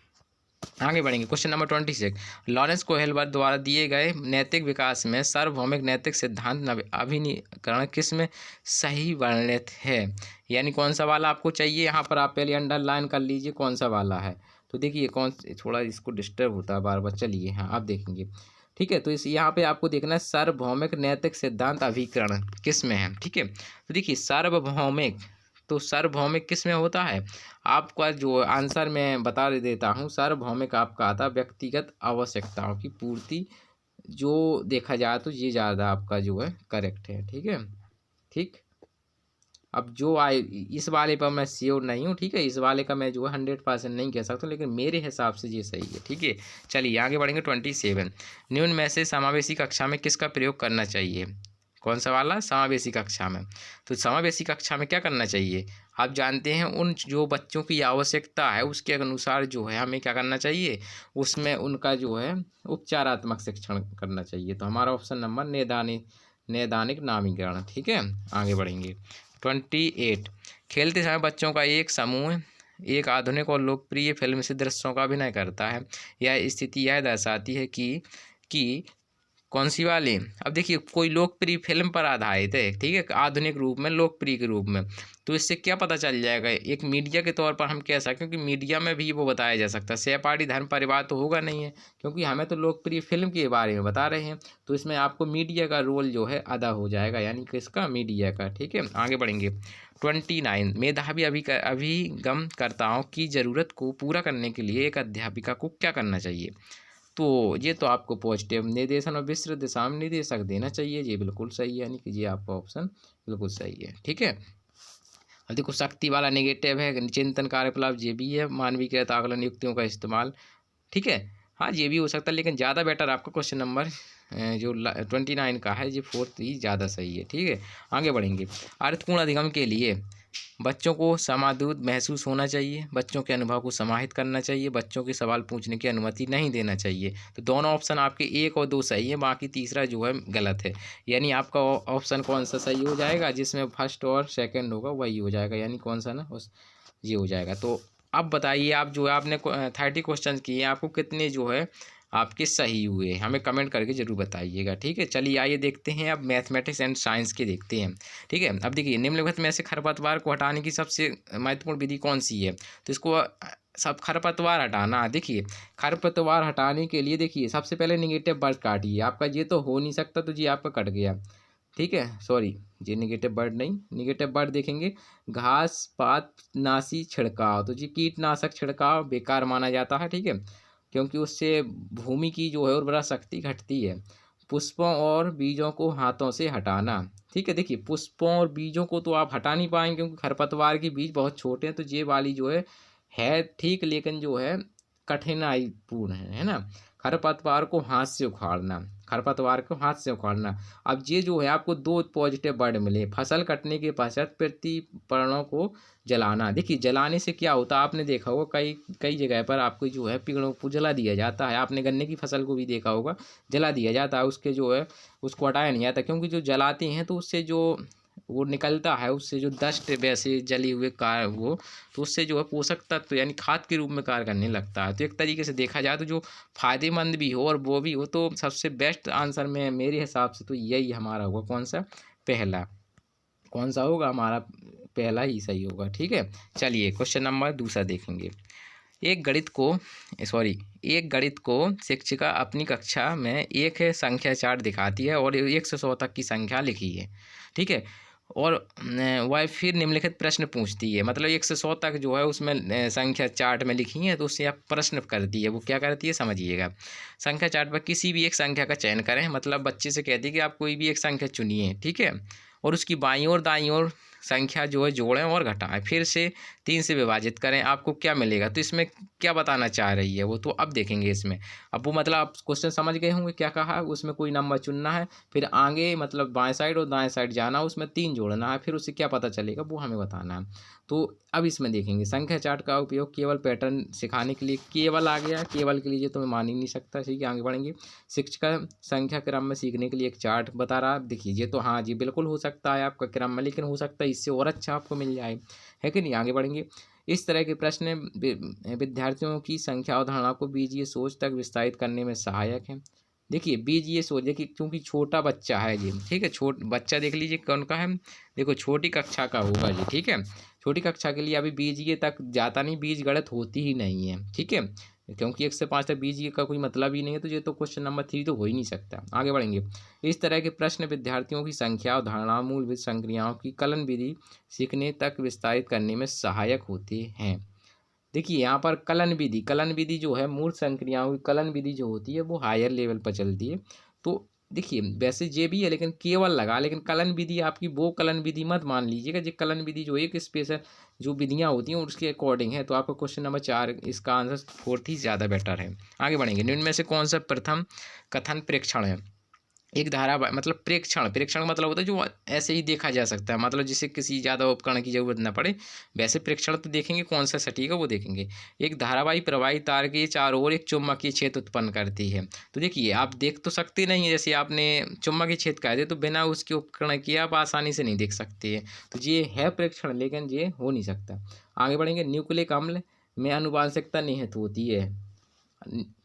A: आगे बढ़ेंगे। क्वेश्चन नंबर 26, लॉरेंस कोहेलबर्ग द्वारा दिए गए नैतिक विकास में सार्वभौमिक नैतिक सिद्धांत अभिनीकरण किस में सही वर्णित है। यानी कौन सा वाला आपको चाहिए, यहाँ पर आप पहले अंडरलाइन कर लीजिए कौन सा वाला है। तो देखिए थोड़ा इसको डिस्टर्ब होता है बार बार। चलिए हाँ आप देखेंगे। ठीक है, तो इस यहाँ पे आपको देखना है सार्वभौमिक नैतिक सिद्धांत अभिकरण किस में है। ठीक है, तो देखिए सार्वभौमिक, तो सार्वभौमिक किस में होता है। आपका जो आंसर मैं बता देता हूँ, सार्वभौमिक आपका आता है व्यक्तिगत आवश्यकताओं की पूर्ति। जो देखा जाए तो ये ज़्यादा आपका जो है करेक्ट है। ठीक है, ठीक। अब जो आए इस वाले पर मैं श्योर नहीं हूँ। ठीक है, इस वाले का मैं जो है 100% नहीं कह सकता, लेकिन मेरे हिसाब से ये सही है। ठीक है, चलिए आगे बढ़ेंगे। 27, निम्न में से समावेशी कक्षा में किसका प्रयोग करना चाहिए। कौन सा वाला, समावेशी कक्षा में। तो समावेशी कक्षा में क्या करना चाहिए, आप जानते हैं उन जो बच्चों की आवश्यकता है उसके अनुसार जो है हमें क्या करना चाहिए, उसमें उनका जो है उपचारात्मक शिक्षण करना चाहिए। तो हमारा ऑप्शन नंबर नैदानिक नामीकरण। ठीक है, आगे बढ़ेंगे। 28, खेलते समय बच्चों का एक समूह एक आधुनिक और लोकप्रिय फिल्म से दृश्यों का अभिनय करता है। यह स्थिति यह दर्शाती है कि कौन सी वाली। अब देखिए कोई लोकप्रिय फिल्म पर आधारित है। ठीक है, आधुनिक रूप में, लोकप्रिय के रूप में। तो इससे क्या पता चल जाएगा, एक मीडिया के तौर पर हम कह सकते हैं, क्योंकि मीडिया में भी वो बताया जा सकता है। सहपाठी धर्म परिवार तो होगा नहीं है, क्योंकि हमें तो लोकप्रिय फिल्म के बारे में बता रहे हैं। तो इसमें आपको मीडिया का रोल जो है अदा हो जाएगा, यानी किसका, मीडिया का। ठीक है, आगे बढ़ेंगे। 29, मेधावी अभिगमकर्ताओं की ज़रूरत को पूरा करने के लिए एक अध्यापिका को क्या करना चाहिए। तो ये तो आपको पॉजिटिव निर्देशन और विस्तृत दिशा में निर्देशक देना चाहिए। ये बिल्कुल सही है, यानी कि ये आपका ऑप्शन बिल्कुल सही है। ठीक है, अब देखो शक्ति वाला नेगेटिव है, चिंतन कार्यकलाप ये भी है, मानवीकृत आकलन युक्तियों का इस्तेमाल। ठीक है, हाँ ये भी हो सकता है, लेकिन ज़्यादा बेटर आपका क्वेश्चन नंबर जो 29 का है, ये 4 ही ज़्यादा सही है। ठीक है, आगे बढ़ेंगे। अर्थपूर्ण अधिगम के लिए बच्चों को समादूत महसूस होना चाहिए, बच्चों के अनुभव को समाहित करना चाहिए, बच्चों के सवाल पूछने की अनुमति नहीं देना चाहिए। तो दोनों ऑप्शन आपके 1 और 2 सही है, बाकी तीसरा जो है गलत है। यानी आपका ऑप्शन कौन सा सही हो जाएगा, जिसमें फर्स्ट और सेकंड होगा वही हो जाएगा, यानी कौन सा ना उस ये हो जाएगा। तो अब बताइए आप जो है आपने 30 क्वेश्चन किए, आपको कितने जो है आपके सही हुए, हमें कमेंट करके ज़रूर बताइएगा। ठीक है, चलिए आइए देखते हैं अब मैथमेटिक्स एंड साइंस के देखते हैं। ठीक है, अब देखिए निम्नलिखित में से खरपतवार को हटाने की सबसे महत्वपूर्ण विधि कौन सी है। तो इसको सब खरपतवार हटाना, देखिए खरपतवार हटाने के लिए देखिए सबसे पहले निगेटिव वर्ड काटिए। आपका ये तो हो नहीं सकता, तो ये आपका कट गया। ठीक है, सॉरी ये निगेटिव वर्ड नहीं, निगेटिव वर्ड देखेंगे घास पात नाशी छिड़काव। तो जी कीटनाशक छिड़काव बेकार माना जाता है। ठीक है, क्योंकि उससे भूमि की जो है उर्वरा शक्ति घटती है। पुष्पों और बीजों को हाथों से हटाना। ठीक है, देखिए पुष्पों और बीजों को तो आप हटा नहीं पाएंगे, क्योंकि खरपतवार के बीज बहुत छोटे हैं। तो ये वाली जो है ठीक, लेकिन जो है कठिनाईपूर्ण है ना। खरपतवार को हाथ से उखाड़ना, खरपतवार को हाथ से उखाड़ना। अब ये जो है आपको 2 पॉजिटिव वर्ड मिले। फसल कटने के पश्चात प्रतिपर्णों को जलाना। देखिए जलाने से क्या होता है, आपने देखा होगा कई कई जगह पर आपको जो है पेड़ों को जला दिया जाता है। आपने गन्ने की फसल को भी देखा होगा, जला दिया जाता है, उसके जो है उसको हटाया नहीं जाता, क्योंकि जो जलाते हैं तो उससे जो वो निकलता है, उससे जो डस्ट वैसे जली हुए कार वो, तो उससे जो है पोषक तत्व यानी खाद के रूप में कार्य करने लगता है। तो एक तरीके से देखा जाए तो जो फायदेमंद भी हो और वो भी हो, तो सबसे बेस्ट आंसर में मेरे हिसाब से तो यही हमारा होगा, कौन सा, पहला। कौन सा होगा हमारा, पहला ही सही होगा। ठीक है, चलिए क्वेश्चन नंबर दूसरा देखेंगे। एक गणित को एक गणित को शिक्षिका अपनी कक्षा में एक संख्या चार्ट दिखाती है और 1 से 100 तक की संख्या लिखी है। ठीक है, और वह फिर निम्नलिखित प्रश्न पूछती है, मतलब 1 से 100 तक जो है उसमें संख्या चार्ट में लिखी है, तो उससे आप प्रश्न करती है। वो क्या करती है समझिएगा। संख्या चार्ट पर किसी भी एक संख्या का चयन करें, मतलब बच्चे से कहती है कि आप कोई भी एक संख्या चुनिए। ठीक है, और उसकी बाईं और दाईं ओर संख्या जो है जोड़ें और घटाएं, फिर से 3 से विभाजित करें, आपको क्या मिलेगा। तो इसमें क्या बताना चाह रही है वो तो अब देखेंगे इसमें। अब वो मतलब आप क्वेश्चन समझ गए होंगे क्या कहा, उसमें कोई नंबर चुनना है, फिर आगे मतलब बाएं साइड और दाएं साइड जाना, उसमें 3 जोड़ना है, फिर उससे क्या पता चलेगा वो हमें बताना है। तो अब इसमें देखेंगे संख्या चार्ट का उपयोग केवल पैटर्न सिखाने के लिए, केवल आ गया, केवल के लिए तो मैं मान ही नहीं सकता। ठीक है, आगे बढ़ेंगे। शिक्षिका संख्या क्रम में सीखने के लिए एक चार्ट बता रहा है। देखिए ये तो हाँ जी बिल्कुल हो सकता है आपका क्रम में, लेकिन हो सकता है इससे और अच्छा आपको मिल जाए, है कि नहीं। आगे बढ़ेंगे। इस तरह के प्रश्न विद्यार्थियों की संख्या अवधारणा को बीजीय सोच तक विस्तारित करने में सहायक है। देखिए बीजीय सोच, देखिए क्योंकि छोटा बच्चा है जी, ठीक है, बच्चा देख लीजिए कौन का है, देखो छोटी कक्षा का होगा जी। ठीक है, छोटी कक्षा के लिए अभी बीजीय तक जाता नहीं, बीजगणित होती ही नहीं है। ठीक है, क्योंकि 1 से 5 तक बीजीय का कोई मतलब ही नहीं है, तो ये तो क्वेश्चन नंबर 3 तो हो ही नहीं सकता। आगे बढ़ेंगे। इस तरह के प्रश्न विद्यार्थियों की संख्या अवधारणा मूलभूत संक्रियाओं की कलन विधि सीखने तक विस्तारित करने में सहायक होते हैं। देखिए यहाँ पर कलन विधि जो है, मूल संक्रियाओं की कलन विधि जो होती है वो हायर लेवल पर चलती है। तो देखिए वैसे ये भी है, लेकिन केवल लगा, लेकिन कलन विधि आपकी वो कलन विधि मत मान लीजिएगा। जो कलन विधि जो एक स्पेशल जो विधियाँ होती हैं उसके अकॉर्डिंग है। तो आपका क्वेश्चन नंबर 4 इसका आंसर 4 ही ज़्यादा बेटर है। आगे बढ़ेंगे। निम्न में से कौन सा प्रथम कथन प्रेक्षण है। एक धारा मतलब प्रेक्षण मतलब होता है जो ऐसे ही देखा जा सकता है, मतलब जिसे किसी ज़्यादा उपकरण की जरूरत ना पड़े, वैसे प्रेक्षण तो देखेंगे कौन सा सटीक है वो देखेंगे। एक धारावाही प्रवाही तार के चारों ओर एक चुंबकीय क्षेत्र उत्पन्न करती है। तो देखिए आप देख तो सकते नहीं है, जैसे आपने चुंबकीय क्षेत्र कह दे तो बिना उसके उपकरण किए आप आसानी से नहीं देख सकते हैं। तो ये है प्रेक्षण, लेकिन ये हो नहीं सकता। आगे बढ़ेंगे। न्यूक्लिक अम्ल में अनुवांशिकता निहित होती है।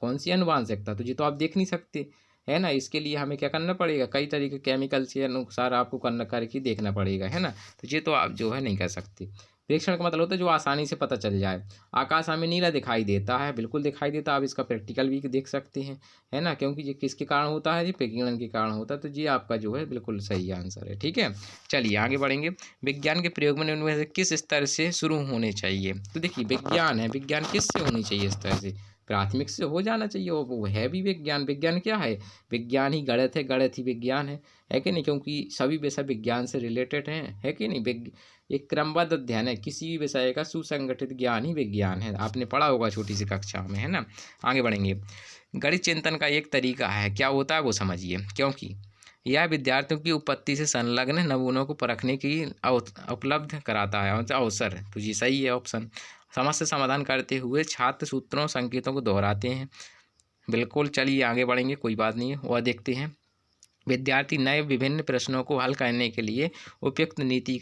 A: कौन सी अनुवांशिकता, तो ये तो आप देख नहीं सकते, है ना। इसके लिए हमें क्या करना पड़ेगा, कई तरीके केमिकल के अनुसार आपको करना करके देखना पड़ेगा, है ना। तो ये तो आप जो है नहीं कर सकते। प्रेक्षण का मतलब होता है जो आसानी से पता चल जाए। आकाश हमें नीला दिखाई देता है, बिल्कुल दिखाई देता है, आप इसका प्रैक्टिकल भी देख सकते हैं, है ना, क्योंकि ये किसके कारण होता है, ये प्रकीर्णन के कारण होता है। तो ये आपका जो है बिल्कुल सही आंसर है। ठीक है, चलिए आगे बढ़ेंगे। विज्ञान के प्रयोग में उनमें से किस स्तर से शुरू होने चाहिए। तो देखिए विज्ञान है, विज्ञान किस से होनी चाहिए स्तर से, प्राथमिक से हो जाना चाहिए। वो है भी विज्ञान। विज्ञान क्या है, विज्ञान ही गणित है, गणित ही विज्ञान है कि नहीं, क्योंकि सभी विषय विज्ञान से रिलेटेड हैं, है कि नहीं। एक क्रमबद्ध अध्ययन है, किसी भी विषय का सुसंगठित ज्ञान ही विज्ञान है। आपने पढ़ा होगा छोटी सी कक्षा में, है ना। आगे बढ़ेंगे। गणित चिंतन का एक तरीका है, क्या होता है वो समझिए। क्योंकि यह विद्यार्थियों की उत्पत्ति से संलग्न नमूनों को परखने की उपलब्ध कराता है अवसर। तो ये सही है ऑप्शन। समस्या समाधान करते हुए छात्र सूत्रों संकेतों को दोहराते हैं। बिल्कुल, चलिए आगे बढ़ेंगे, कोई बात नहीं है, वह देखते हैं। विद्यार्थी नए विभिन्न प्रश्नों को हल करने के लिए उपयुक्त नीति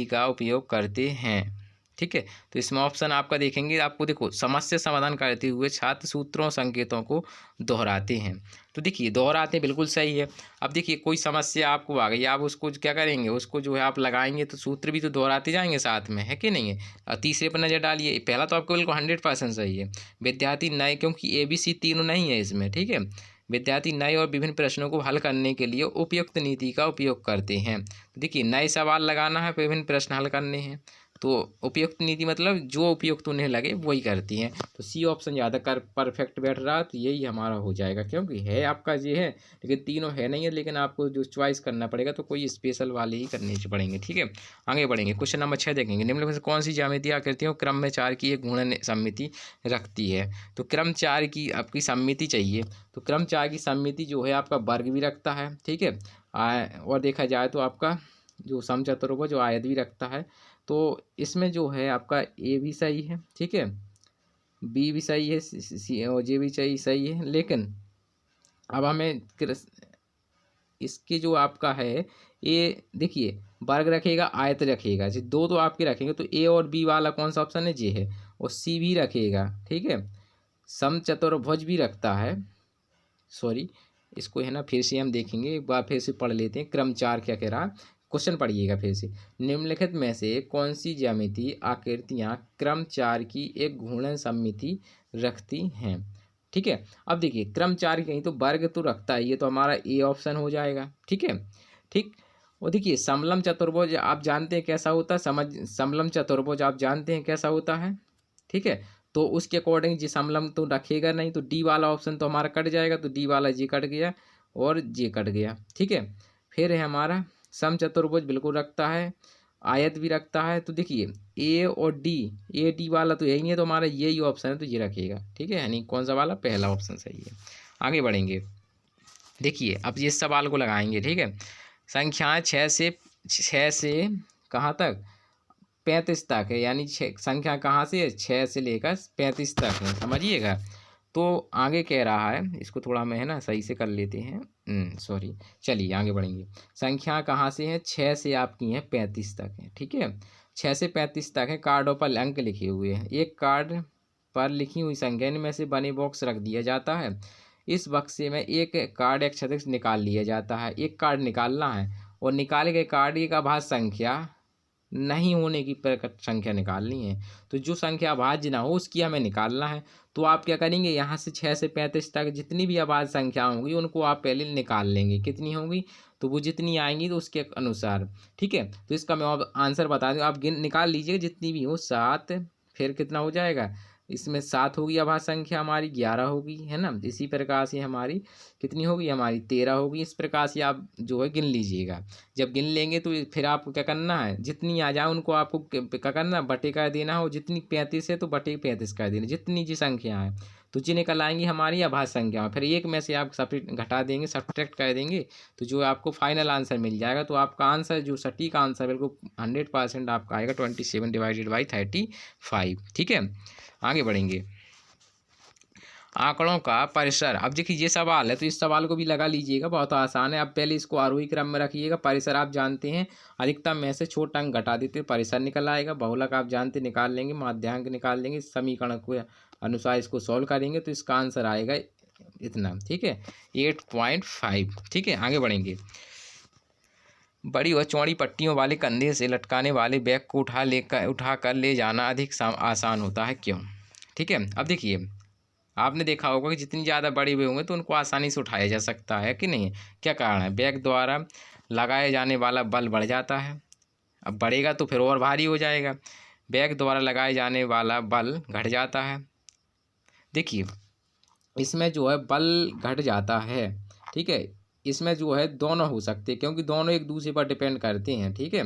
A: का उपयोग करते हैं। ठीक है, तो इसमें ऑप्शन आपका देखेंगे, आपको देखो समस्या समाधान करते हुए छात्र सूत्रों संकेतों को दोहराते हैं। तो देखिए दोहराते बिल्कुल सही है। अब देखिए कोई समस्या आपको आ गई, आप उसको क्या करेंगे, उसको जो है आप लगाएंगे तो सूत्र भी तो दोहराते जाएंगे साथ में, है कि नहीं है। तीसरे पर नज़र डालिए, पहला तो आपको बिल्कुल 100% सही है। विद्यार्थी नए, क्योंकि ABC तीनों नहीं है इसमें, ठीक है। विद्यार्थी नए और विभिन्न प्रश्नों को हल करने के लिए उपयुक्त नीति का उपयोग करते हैं। तो देखिए नए सवाल लगाना है, विभिन्न प्रश्न हल करने हैं। तो उपयुक्त नीति मतलब जो उपयुक्त उन्हें लगे वही करती हैं। तो सी ऑप्शन ज़्यादा कर परफेक्ट बैठ रहा, तो यही हमारा हो जाएगा, क्योंकि है आपका ये है लेकिन तीनों है नहीं है, लेकिन आपको जो चॉइस करना पड़ेगा तो कोई स्पेशल वाले ही करने पड़ेंगे। ठीक है, आगे बढ़ेंगे। क्वेश्चन नंबर 6 देखेंगे। निम्नलिखित में से कौन सी ज्यामितीय आकृतियों क्रम में 4 की एक गुणन सममिति रखती है? तो क्रम 4 की आपकी सममिति चाहिए, तो क्रम 4 की सममिति जो है आपका वर्ग भी रखता है। ठीक है, और देखा जाए तो आपका जो समचतुर्भुज जो आयत भी रखता है। तो इसमें जो है आपका ए भी सही है, ठीक है, बी भी सही है, सी और जे भी सही है, लेकिन अब हमें इसके जो आपका है ए, देखिए वर्ग रखेगा आयत रखेगा, जो दो तो आपके रखेंगे, तो ए और बी वाला कौन सा ऑप्शन है? जे है। और सी भी रखेगा, ठीक है, समचतुर्भुज भी रखता है। सॉरी, इसको है ना फिर से हम देखेंगे, एक बार फिर से पढ़ लेते हैं। क्रम 4 क्या कह रहा है, क्वेश्चन पढ़िएगा फिर से। निम्नलिखित में से कौन सी ज्यामिति आकृतियां क्रम 4 की एक घूर्णन सममिति रखती हैं? ठीक है, अब देखिए क्रम 4 की कहीं तो वर्ग तो रखता है, ये तो हमारा ए ऑप्शन हो जाएगा। ठीक है, ठीक। और देखिए समलम चतुर्भुज आप जानते हैं कैसा होता है, समलम चतुर्भुज आप जानते हैं कैसा होता है। ठीक है, तो उसके अकॉर्डिंग जी समलम तो रखेगा नहीं, तो डी वाला ऑप्शन तो हमारा कट जाएगा, तो डी वाला जी कट गया और जे कट गया। ठीक है, फिर है हमारा समचतुर्भुज बिल्कुल रखता है, आयत भी रखता है। तो देखिए ए और डी, ए डी वाला तो यही है, तो हमारा यही ऑप्शन है, तो ये रखेगा। ठीक है, यानी कौन सा वाला? पहला ऑप्शन सही है। आगे बढ़ेंगे, देखिए अब ये सवाल को लगाएंगे। ठीक है, संख्याएं 6 से कहाँ तक? 35 तक है, यानी संख्या कहाँ से है? 6 से लेकर 35 तक है, समझिएगा। तो आगे कह रहा है, इसको थोड़ा मैं है ना सही से कर लेते हैं, सॉरी, चलिए आगे बढ़ेंगे। संख्या कहाँ से है? 6 से आपकी है 35 तक है। ठीक है, 6 से 35 तक है, कार्डों पर अंक लिखे हुए हैं। एक कार्ड पर लिखी हुई संख्या में से बने बॉक्स रख दिया जाता है। इस बक्से में एक कार्ड एक सदस्य निकाल लिया जाता है। एक कार्ड निकालना है और निकाले गए कार्ड की अभाज्य संख्या नहीं होने की संख्या निकालनी है। तो जो संख्या अभाज्य ना हो उसकी हमें निकालना है। तो आप क्या करेंगे, यहाँ से 6 से 35 तक जितनी भी अभाज्य संख्या होंगी उनको आप पहले निकाल लेंगे। कितनी होंगी? तो वो जितनी आएंगी तो उसके अनुसार। ठीक है, तो इसका मैं अब आंसर बता दूँ, आप निकाल लीजिए जितनी भी हो। 7, फिर कितना हो जाएगा इसमें? 7 होगी अभाज्य संख्या हमारी, 11 होगी, है ना। इसी प्रकार से हमारी कितनी होगी? हमारी 13 होगी। इस प्रकार से आप जो है गिन लीजिएगा। जब गिन लेंगे तो फिर आपको क्या करना है, जितनी आ जाए उनको आपको क्या करना, बटे कर देना हो। जितनी 35 है तो बटे 35 कर देना, जितनी जी संख्या है। तो जी निकल आएंगी हमारी अभाज्य संख्या, फिर एक में से आप सब्ट्रैक्ट घटा देंगे, सब्ट्रैक्ट कर देंगे, तो जो आपको फाइनल आंसर मिल जाएगा। तो आपका आंसर जो सटीक आंसर बिल्कुल 100% आपका आएगा 27 डिवाइडेड बाई 35। ठीक है, आगे बढ़ेंगे। आंकड़ों का परिसर, अब देखिए ये सवाल है तो इस सवाल को भी लगा लीजिएगा, बहुत आसान है। अब पहले इसको आरोही क्रम में रखिएगा। परिसर आप जानते हैं, अधिकतम में से छोटा अंक घटा देते परिसर निकल आएगा। बहुलक आप जानते निकाल लेंगे, माध्यांक निकाल लेंगे, समीकरण को अनुसार इसको सॉल्व करेंगे तो इसका आंसर आएगा इतना। ठीक है, 8.5। ठीक है, आगे बढ़ेंगे। बड़ी व चौड़ी पट्टियों वाले कंधे से लटकाने वाले बैग को उठा कर ले जाना अधिक आसान होता है, क्यों? ठीक है, अब देखिए आपने देखा होगा कि जितनी ज़्यादा बड़े हुए होंगे तो उनको आसानी से उठाया जा सकता है कि नहीं। क्या कारण है? बैग द्वारा लगाए जाने वाला बल बढ़ जाता है। अब बढ़ेगा तो फिर और भारी हो जाएगा। बैग द्वारा लगाए जाने वाला बल घट जाता है। देखिए इसमें जो है बल घट जाता है। ठीक है, इसमें जो है दोनों हो सकते हैं, क्योंकि दोनों एक दूसरे पर डिपेंड करते हैं। ठीक है,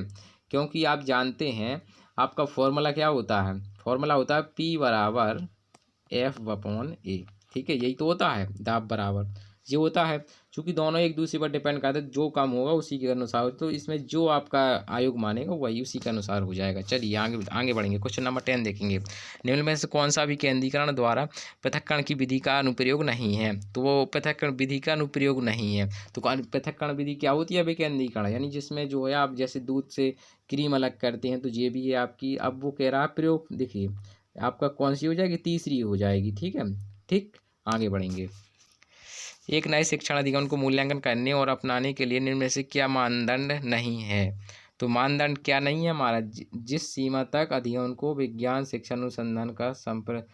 A: क्योंकि आप जानते हैं आपका फॉर्मूला क्या होता है? फॉर्मूला होता है P बराबर F/A। ठीक है, यही तो होता है, दाब बराबर ये होता है। चूँकि दोनों एक दूसरे पर डिपेंड करते हैं, जो कम होगा उसी के अनुसार, तो इसमें जो आपका आयोग मानेगा वही उसी के अनुसार हो जाएगा। चलिए आगे बढ़ेंगे। क्वेश्चन नंबर 10 देखेंगे। निम्न में से कौन सा भी केंद्रीकरण द्वारा पृथक्करण की विधि का अनुप्रयोग नहीं है? तो वो पृथक्करण विधि का अनुप्रयोग नहीं है। तो पृथक्करण विधि क्या होती है? विकेंद्रीकरण, यानी जिसमें जो है आप जैसे दूध से क्रीम अलग करते हैं, तो ये भी है आपकी। अब वो कह रहा है प्रयोग, देखिए आपका कौन सी हो जाएगी? तीसरी हो जाएगी। ठीक है, ठीक, आगे बढ़ेंगे। एक नए शिक्षण अधिगम को मूल्यांकन करने और अपनाने के लिए निम्न में से क्या मानदंड नहीं है? तो मानदंड क्या नहीं है हमारा? जिस सीमा तक अधिगम को विज्ञान शिक्षा अनुसंधान का संपर्क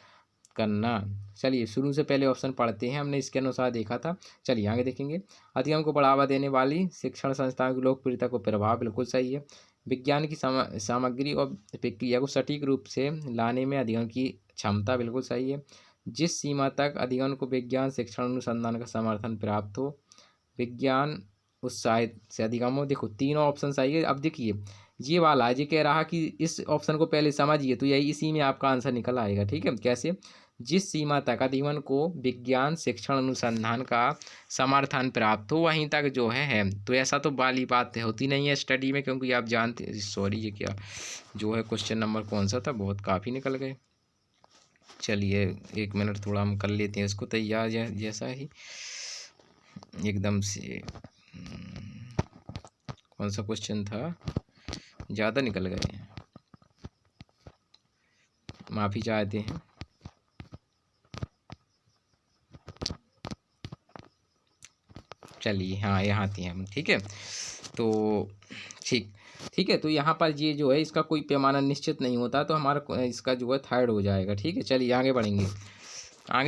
A: करना। चलिए शुरू से पहले ऑप्शन पढ़ते हैं, हमने इसके अनुसार देखा था। चलिए आगे देखेंगे। अधिगम को बढ़ावा देने वाली शिक्षण संस्थाओं की लोकप्रियता को प्रभाव, बिल्कुल सही है। विज्ञान की सामग्री और प्रक्रिया को सटीक रूप से लाने में अधिगम की क्षमता, बिल्कुल सही है। जिस सीमा तक अधिगम को विज्ञान शिक्षण अनुसंधान का समर्थन प्राप्त हो, विज्ञान उत्साहित से अधिगम हो। देखो तीनों ऑप्शन सही है। अब देखिए ये वाला ये कह रहा कि इस ऑप्शन को पहले समझिए तो यही इसी में आपका आंसर निकल आएगा। ठीक है, कैसे? जिस सीमा तक अधिगम को विज्ञान शिक्षण अनुसंधान का समर्थन प्राप्त हो वहीं तक जो है। तो ऐसा तो वाली बात होती नहीं है स्टडी में, क्योंकि आप जानते, सॉरी ये क्या जो है क्वेश्चन नंबर कौन सा था, बहुत काफ़ी निकल गए। चलिए 1 मिनट थोड़ा हम कर लेते हैं इसको तैयार जैसा ही एकदम से। कौन सा क्वेश्चन था, ज़्यादा निकल गए हैं, माफ़ी चाहते हैं। चलिए हाँ यहाँ थे हम। ठीक है, तो ठीक है। तो यहाँ पर ये जो है इसका कोई पैमाना निश्चित नहीं होता, तो हमारा इसका जो है थर्ड हो जाएगा। ठीक है, चलिए आगे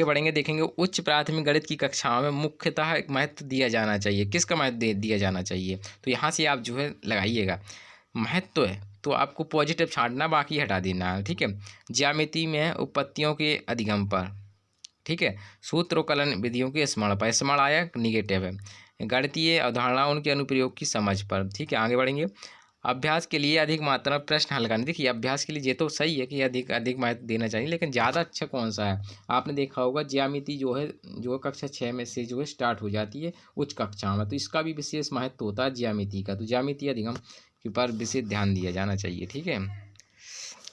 A: बढ़ेंगे देखेंगे उच्च प्राथमिक गणित की कक्षाओं में मुख्यतः एक महत्व दिया जाना चाहिए। किसका महत्व दिया जाना चाहिए? तो यहाँ से आप जो है लगाइएगा महत्व है तो आपको पॉजिटिव छांटना, बाकी हटा देना है। ठीक है, ज्यामिति में उपपत्तियों के अधिगम पर, ठीक है, सूत्रोकलन विधियों के स्मरण पर, स्मरण आया निगेटिव है, गणितीय अवधारणाओं उनके अनुप्रयोग की समझ पर। ठीक है, आगे बढ़ेंगे। अभ्यास के लिए अधिक मात्रा में प्रश्न हल करने। देखिए अभ्यास के लिए ये तो सही है कि अधिक महत्व देना चाहिए, लेकिन ज़्यादा अच्छा कौन सा है? आपने देखा होगा ज्यामिति जो कक्षा 6 में से जो है स्टार्ट हो जाती है उच्च कक्षा में, तो इसका भी विशेष महत्व होता है ज्यामिति का। तो ज्यामिति अधिगम के पर विशेष ध्यान दिया जाना चाहिए। ठीक है,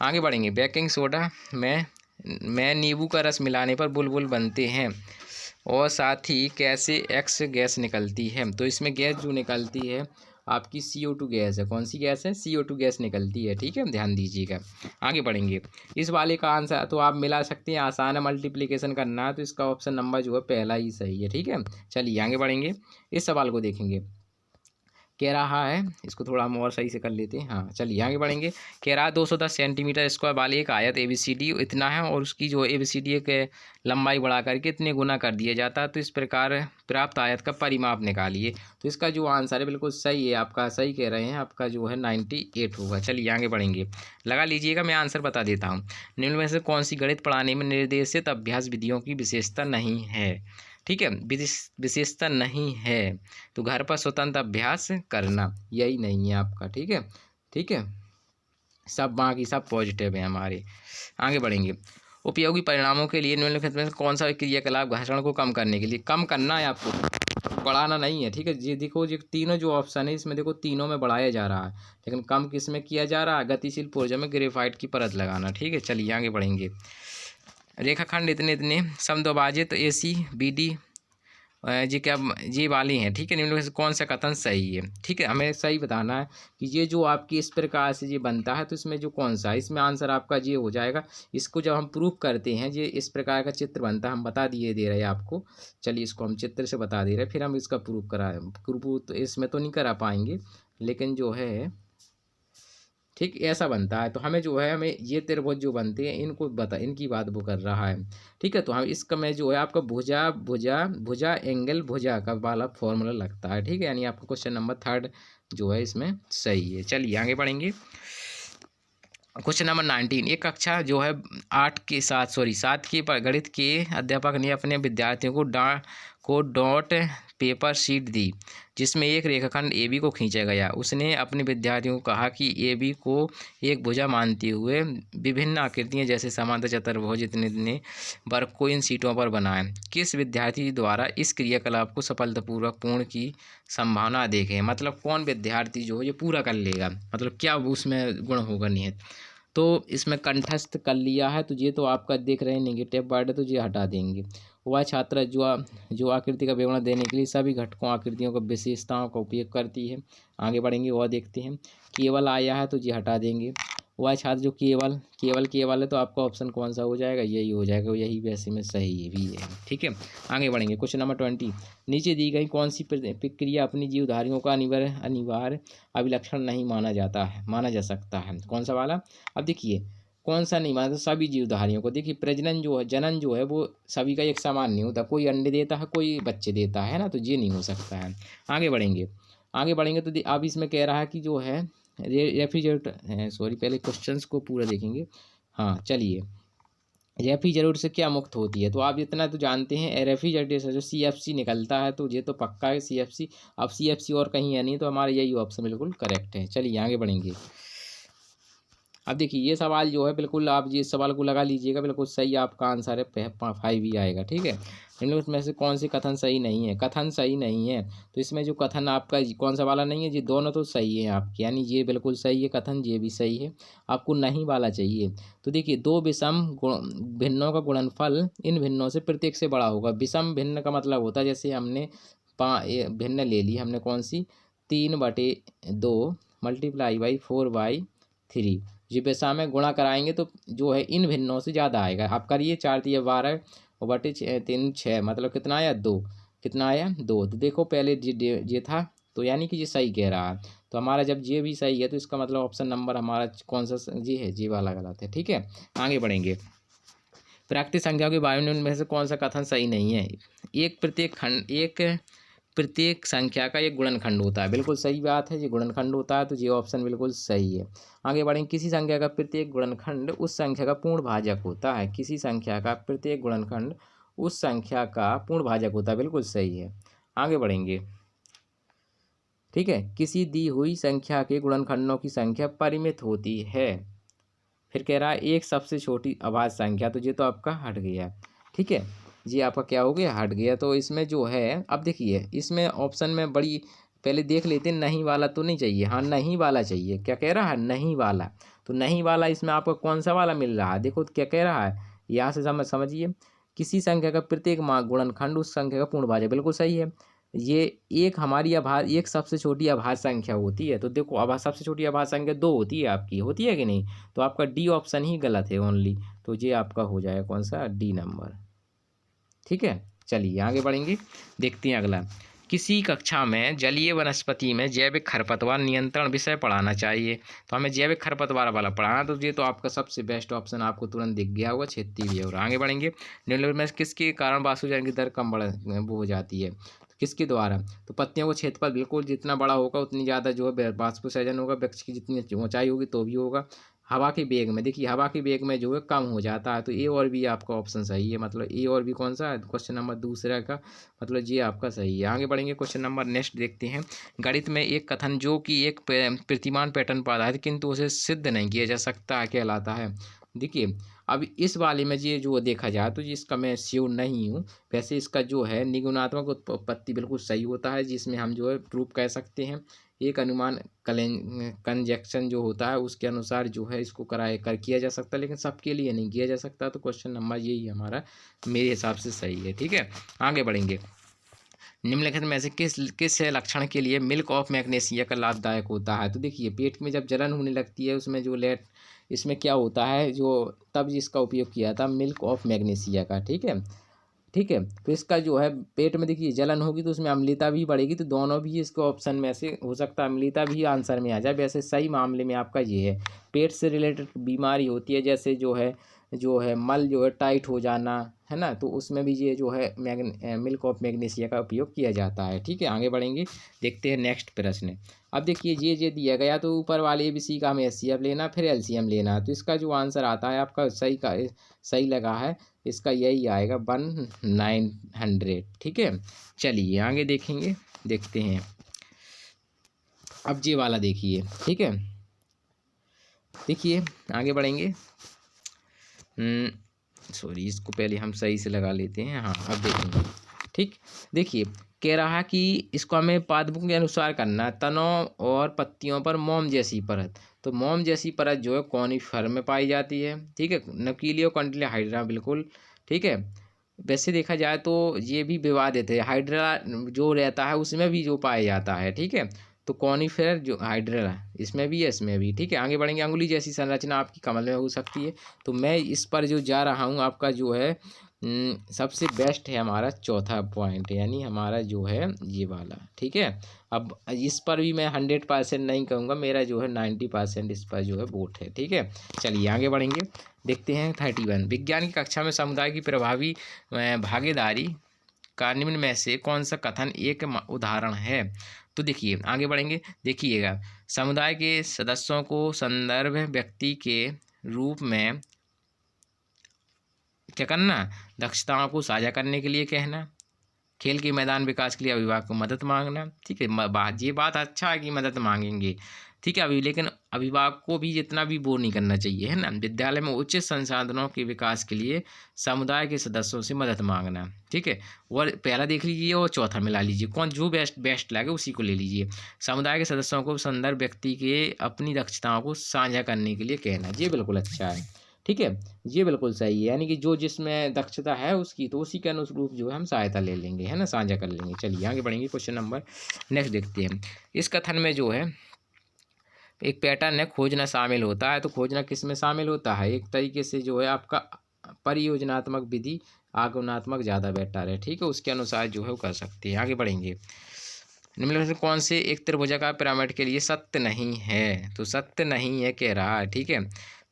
A: आगे बढ़ेंगे। बेकिंग सोडा में नींबू का रस मिलाने पर बुलबुल बनते हैं और साथ ही कैसे एक्स गैस निकलती है? तो इसमें गैस जो निकलती है आपकी CO2 गैस है। कौन सी गैस है? CO2 गैस निकलती है। ठीक है, ध्यान दीजिएगा। आगे बढ़ेंगे। इस वाले का आंसर तो आप मिला सकते हैं, आसान है, मल्टीप्लिकेशन करना है, तो इसका ऑप्शन नंबर जो है पहला ही सही है। ठीक है, चलिए आगे बढ़ेंगे। इस सवाल को देखेंगे। कह रहा है, इसको थोड़ा हम और सही से कर लेते हैं। हाँ चलिए आगे बढ़ेंगे। कह रहा है 210 सेंटीमीटर स्क्वायर वाली एक आयत ABCD इतना है और उसकी जो ABCD के लंबाई बढ़ा करके इतने गुना कर दिया जाता है, तो इस प्रकार प्राप्त आयत का परिमाप निकालिए। तो इसका जो आंसर है बिल्कुल सही है, आपका सही कह रहे हैं, आपका जो है 98 होगा। चलिए आगे बढ़ेंगे, लगा लीजिएगा, मैं आंसर बता देता हूँ। निम्न में से कौन सी गणित पढ़ाने में निर्देशित अभ्यास विधियों की विशेषता नहीं है? ठीक है, विशेषता नहीं है तो घर पर स्वतंत्र अभ्यास करना, यही नहीं है आपका। ठीक है, ठीक है, सब बाकी सब पॉजिटिव है हमारे। आगे बढ़ेंगे। उपयोगी परिणामों के लिए निम्नलिखित में कौन सा क्रियाकलाप घर्षण को कम करने के लिए? कम करना है आपको, बढ़ाना नहीं है। ठीक है, ये देखो ये तीनों जो ऑप्शन है इसमें देखो तीनों में बढ़ाया जा रहा है, लेकिन कम किस में किया जा रहा है? गतिशील पुर्जों में ग्रेफाइट की परत लगाना। ठीक है, चलिए आगे बढ़ेंगे। रेखाखंड इतने इतने समद्विभाजित ACBD जी क्या जी वाली हैं। ठीक है, निम्न में से कौन सा कथन सही है? ठीक है, हमें सही बताना है कि ये जो आपकी इस प्रकार से ये बनता है, तो इसमें जो कौन सा है, इसमें आंसर आपका ये हो जाएगा। इसको जब हम प्रूफ करते हैं, ये इस प्रकार का चित्र बनता है, हम बता दे रहे हैं आपको। चलिए इसको हम चित्र से बता दे रहे हैं, फिर हम इसका प्रूफ तो इसमें तो नहीं करा पाएंगे, लेकिन जो है ठीक ऐसा बनता है। तो हमें जो है हमें ये त्रिभुज जो बनते हैं इनकी बात वो कर रहा है। ठीक है, तो हम इसका में जो है आपका भुजा एंगल भुजा का वाला फॉर्मूला लगता है। ठीक है, यानी आपका क्वेश्चन नंबर थर्ड जो है इसमें सही है। चलिए आगे बढ़ेंगे। Question number 19। एक कक्षा जो है 7 के पर गणित के अध्यापक ने अपने विद्यार्थियों को डॉट पेपर शीट दी जिसमें एक रेखाखंड AB को खींचा गया। उसने अपने विद्यार्थियों को कहा कि AB को एक भुजा मानते हुए विभिन्न आकृतियां जैसे समांतर, चतुर्भुज इतने वर्ग को इन शीटों पर बनाएं। किस विद्यार्थी द्वारा इस क्रियाकलाप को सफलतापूर्वक पूर्ण की संभावना देखें? मतलब कौन विद्यार्थी जो है ये पूरा कर लेगा, मतलब क्या उसमें गुण होगा निहित। तो इसमें कंठस्थ कर लिया है, तो ये तो आपका देख रहे हैं नेगेटिव वर्ड है, तो ये हटा देंगे। वह छात्रा जो आकृति का विवरण देने के लिए सभी घटकों आकृतियों का विशेषताओं का उपयोग करती है। आगे बढ़ेंगे और देखते हैं। केवल आया है तो ये हटा देंगे। वह छात्र जो केवल है, तो आपका ऑप्शन कौन सा हो जाएगा? यही हो जाएगा, यही वैसे में सही भी है। ठीक है, आगे बढ़ेंगे। Question number 20। नीचे दी गई कौन सी प्रक्रिया अपनी जीवधारियों का अनिवार्य अभिलक्षण नहीं माना जा सकता है? कौन सा वाला? अब देखिए कौन सा नहीं माना, तो सभी जीवधारियों को। देखिए जनन जो है वो सभी का एक समान नहीं होता, कोई अंडे देता है कोई बच्चे देता है ना, तो ये नहीं हो सकता है। आगे बढ़ेंगे तो अब इसमें कह रहा है कि जो है रेफ्रिजरेटर सॉरी, पहले क्वेश्चंस को पूरा देखेंगे। हाँ चलिए, रेफ्रिजरेटर से क्या मुक्त होती है, तो आप इतना तो जानते हैं, रेफ्रिजरेटर से जो CFC निकलता है, तो ये तो पक्का है CFC। अब CFC और कहीं है नहीं, तो हमारा यही ऑप्शन बिल्कुल करेक्ट है। चलिए आगे बढ़ेंगे। अब देखिए ये सवाल जो है बिल्कुल, आप ये सवाल को लगा लीजिएगा, बिल्कुल सही आपका आंसर है, 5 ही आएगा। ठीक है, इन लोग में से कौन सी कथन सही नहीं है, कथन सही नहीं है, तो इसमें जो कथन आपका कौन सा वाला नहीं है, ये दोनों तो सही है आपके, यानी ये बिल्कुल सही है कथन, ये भी सही है, आपको नहीं वाला चाहिए। तो देखिए, दो विषम भिन्नों का गुणनफल इन भिन्नों से प्रत्येक से बड़ा होगा। विषम भिन्न का मतलब होता है, जैसे हमने भिन्न ले ली, हमने कौन सी, 3/2 मल्टीप्लाई बाई 4/3, जी पैसा में गुणा कराएंगे तो जो है इन भिन्नों से ज़्यादा आएगा। आप करिए, 4 × 12 और बटे 3 6, मतलब कितना आया 2, कितना आया 2। तो देखो पहले ये था, तो यानी कि ये सही कह रहा है, तो हमारा जब ये भी सही है तो इसका मतलब ऑप्शन नंबर हमारा कौन सा जी है, जी वाला गलत है। ठीक है, आगे बढ़ेंगे। प्राकृतिक संख्याओं के बारे में से कौन सा कथन सही नहीं है, एक प्रत्येक संख्या का एक गुणनखंड होता है, बिल्कुल सही बात है, ये गुणनखंड होता है, तो ये ऑप्शन बिल्कुल सही है। आगे बढ़ेंगे। किसी संख्या का प्रत्येक गुणनखंड उस संख्या का पूर्ण भाजक होता है, किसी संख्या का प्रत्येक गुणनखंड उस संख्या का पूर्ण भाजक होता है, बिल्कुल सही है। आगे बढ़ेंगे। ठीक है, किसी दी हुई संख्या के गुणनखंडों की संख्या परिमित होती है। फिर कह रहा है एक सबसे छोटी अभाज्य संख्या, तो ये तो आपका हट गया। ठीक है, ये आपका क्या हो गया, हट गया। तो इसमें जो है, अब देखिए इसमें ऑप्शन में बड़ी पहले देख लेते हैं, नहीं वाला तो नहीं चाहिए, हाँ नहीं वाला चाहिए। क्या कह रहा है, नहीं वाला, तो नहीं वाला इसमें आपको कौन सा वाला मिल रहा है, देखो क्या कह रहा है, यहाँ से समझिए, किसी संख्या का प्रत्येक गुणनखंड उस संख्या का पूर्ण भाजक, बिल्कुल सही है। ये एक हमारी एक सबसे छोटी अभाज्य संख्या होती है, तो देखो सबसे छोटी अभाज्य संख्या 2 होती है, आपकी होती है कि नहीं, तो आपका डी ऑप्शन ही गलत है ओनली, तो ये आपका हो जाएगा कौन सा, डी नंबर। ठीक है, चलिए आगे बढ़ेंगे, देखते हैं अगला। किसी कक्षा में जलीय वनस्पति में जैविक खरपतवार नियंत्रण विषय पढ़ाना चाहिए, तो हमें जैविक खरपतवार वाला पढ़ाना, तो ये तो आपका सबसे बेस्ट ऑप्शन आपको तुरंत दिख गया होगा, क्षेत्रीय भी। और आगे बढ़ेंगे। निम्नलिखित में किसके कारण वाष्पोत्सर्जन की दर कम वो हो जाती है, किसके द्वारा, तो पत्तियों का क्षेत्रफल बिल्कुल जितना बड़ा होगा उतनी ज़्यादा जो है वाष्पोत्सर्जन होगा, वृक्ष की जितनी ऊंचाई होगी तो भी होगा। हवा के वेग में, देखिए हवा के वेग में जो है कम हो जाता है, तो ए और बी आपका ऑप्शन सही है, मतलब ए और बी कौन सा है, क्वेश्चन नंबर दूसरा का मतलब ये आपका सही है। आगे बढ़ेंगे, क्वेश्चन नंबर नेक्स्ट देखते हैं। गणित में एक कथन जो कि एक प्रतिमान पैटर्न पर आधारित किंतु उसे सिद्ध नहीं किया जा सकता कहलाता है। देखिए अब इस वाले में ये जो देखा जाए तो इसका मैं श्योर नहीं हूँ, वैसे इसका जो है निगुणात्मक उत्पत्ति बिल्कुल सही होता है, जिसमें हम जो है प्रूफ कह सकते हैं, एक अनुमान कंजक्शन जो होता है उसके अनुसार जो है इसको किया जा सकता है, लेकिन सबके लिए नहीं किया जा सकता, तो क्वेश्चन नंबर यही हमारा मेरे हिसाब से सही है। ठीक है, आगे बढ़ेंगे। निम्नलिखित में से किस लक्षण के लिए मिल्क ऑफ मैग्नीशिया का लाभदायक होता है, तो देखिए पेट में जब जलन होने लगती है उसमें जो इसमें क्या होता है, जो तब जिसका उपयोग किया था मिल्क ऑफ मैग्नीशिया का। ठीक है, ठीक है, तो इसका जो है पेट में देखिए जलन होगी तो उसमें अम्लता भी बढ़ेगी, तो दोनों भी इसके ऑप्शन में से हो सकता है, अम्लता भी आंसर में आ जाए। वैसे सही मामले में आपका ये है, पेट से रिलेटेड बीमारी होती है, जैसे जो है मल जो है टाइट हो जाना है ना, तो उसमें भी ये जो है मिल्क ऑफ मैग्नीशिया का उपयोग किया जाता है। ठीक है, आगे बढ़ेंगे, देखते हैं नेक्स्ट प्रश्न। अब देखिए ये दिया गया, तो ऊपर वाले ABC का हमें HCF लेना, फिर LCM लेना, तो इसका जो आंसर आता है आपका सही लगा है, इसका यही आएगा 1900। ठीक है, चलिए आगे देखेंगे, देखते हैं। अब ये वाला देखिए, ठीक है, देखिए आगे बढ़ेंगे। सॉरी, इसको पहले हम सही से लगा लेते हैं। हाँ, अब देखेंगे। ठीक, देखिए कह रहा है कि इसको हमें पादपों के अनुसार करना है। तनों और पत्तियों पर मोम जैसी परत, तो मोम जैसी परत जो है कॉनिफर में पाई जाती है। ठीक है, नुकीली और कंटीले हाइड्रा, बिल्कुल ठीक है। वैसे देखा जाए तो ये भी विवादित है, हाइड्रा जो रहता है उसमें भी जो पाया जाता है। ठीक है, तो कॉनिफेर जो हाइड्रा इसमें भी है, इसमें भी। ठीक है, आगे बढ़ेंगे। अंगुली जैसी संरचना आपकी कमल में हो सकती है, तो मैं इस पर जो जा रहा हूँ आपका जो है सबसे बेस्ट है हमारा चौथा पॉइंट, यानी हमारा जो है ये वाला। ठीक है, अब इस पर भी मैं 100% नहीं कहूँगा, मेरा जो है 90% इस पर जो है वोट है। ठीक है, चलिए आगे बढ़ेंगे, देखते हैं 31। विज्ञान की कक्षा में समुदाय की प्रभावी भागीदारी का निम्न में से कौन सा कथन एक उदाहरण है? तो देखिए आगे बढ़ेंगे, देखिएगा, समुदाय के सदस्यों को संदर्भ व्यक्ति के रूप में क्या करना, दक्षताओं को साझा करने के लिए कहना, खेल के मैदान विकास के लिए अभिभावक को मदद मांगना। ठीक है, ये बात अच्छा है कि मदद मांगेंगे, ठीक है अभी, लेकिन अभिभावक को भी जितना भी वो नहीं करना चाहिए, है ना। विद्यालय में उचित संसाधनों के विकास के लिए समुदाय के सदस्यों से मदद मांगना। ठीक है, और पहला देख लीजिए और चौथा मिला लीजिए, कौन जो बेस्ट लगे उसी को ले लीजिए। समुदाय के सदस्यों को संदर्भ व्यक्ति के अपनी दक्षताओं को साझा करने के लिए कहना, ये बिल्कुल अच्छा है। ठीक है, ये बिल्कुल सही है, यानी कि जो जिसमें दक्षता है उसकी, तो उसी के अनुरूप जो है हम सहायता ले लेंगे, है ना, साझा कर लेंगे। चलिए आगे बढ़ेंगे, क्वेश्चन नंबर नेक्स्ट देखते हैं। इस कथन में जो है एक पैटर्न है, खोजना शामिल होता है। तो खोजना किस में शामिल होता है? एक तरीके से जो है आपका परियोजनात्मक विधि आगमनात्मक ज़्यादा बेटर है। ठीक है, उसके अनुसार जो है वो कर सकते हैं। आगे बढ़ेंगे, निम्नलिखित में कौन से एक त्रिभुजाकार पिरामिड के लिए सत्य नहीं है? तो सत्य नहीं है कह रहा है। ठीक है,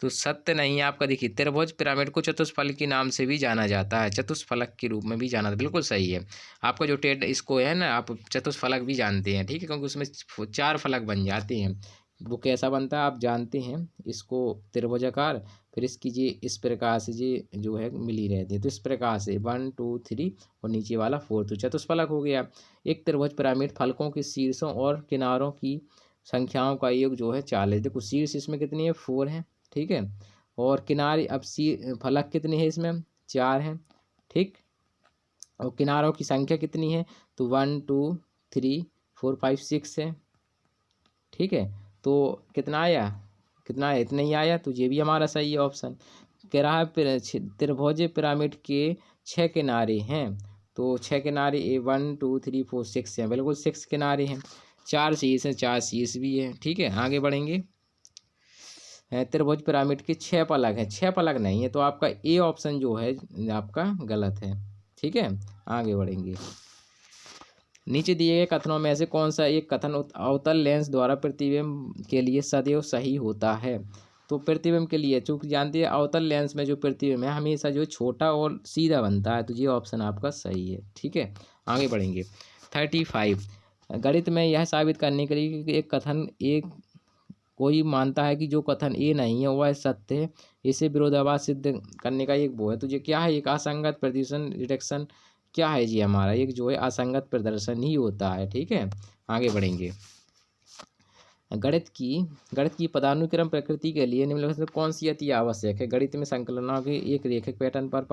A: तो सत्य नहीं है आपका, देखिए त्रिभुज पिरामिड को चतुष्फलक के नाम से भी जाना जाता है, चतुष्फलक के रूप में भी जाना, बिल्कुल सही है आपका जो टेड इसको है ना, आप चतुष्फलक भी जानते हैं। ठीक है, क्योंकि उसमें 4 फलक बन जाते हैं। वो कैसा बनता है आप जानते हैं, इसको त्रिभुजाकार, फिर इसकी ये इस प्रकार से ये जो है मिली रहती है, तो इस प्रकार से 1 2 3 और नीचे वाला 4, तो चतुष्फलक हो गया। एक त्रिभुज पिरामिड फलकों के शीर्षों और किनारों की संख्याओं का योग जो है 40। देखो शीर्ष इसमें कितनी है, 4 है। ठीक है, और किनारे अब फलक कितने हैं इसमें, 4 हैं। ठीक, और किनारों की संख्या कितनी है, तो 1 2 3 4 5 6 है। ठीक है, तो कितना आया, इतना ही आया, तो ये भी हमारा सही है ऑप्शन। कह रहा है त्रिभुज पिरामिड के 6 किनारे हैं, तो 6 किनारे 1 2 3 4 6 हैं, बिल्कुल 6 किनारे हैं। 4 शीर्ष हैं, 4 शीर्ष भी है। ठीक है, आगे बढ़ेंगे, त्रिभुज पिरामिड के 6 पलक हैं, 6 पलक नहीं है, तो आपका ए ऑप्शन जो है आपका गलत है। ठीक है, आगे बढ़ेंगे, नीचे दिए गए कथनों में से कौन सा एक कथन अवतल लेंस द्वारा प्रतिबिंब के लिए सदैव सही होता है? तो प्रतिबिंब के लिए, चूंकि जानते हैं अवतल लेंस में जो प्रतिबिंब है हमेशा जो छोटा और सीधा बनता है, तो ये ऑप्शन आपका सही है। ठीक है, आगे बढ़ेंगे, 35, गणित में यह साबित करने के लिए कि एक कथन एक कोई मानता है कि जो कथन ए नहीं है वह सत्य है, इसे विरोधाभास सिद्ध करने का एक वो है। तो ये क्या है, एक असंगत प्रदर्शन डिटेक्शन क्या है जी, हमारा एक जो है असंगत प्रदर्शन ही होता है। ठीक है, आगे बढ़ेंगे, गणित की पदानुक्रम प्रकृति के लिए निम्नलिखित में कौन सी अति आवश्यक है? गणित में संकलनों के एक रेखिक पैटर्न पर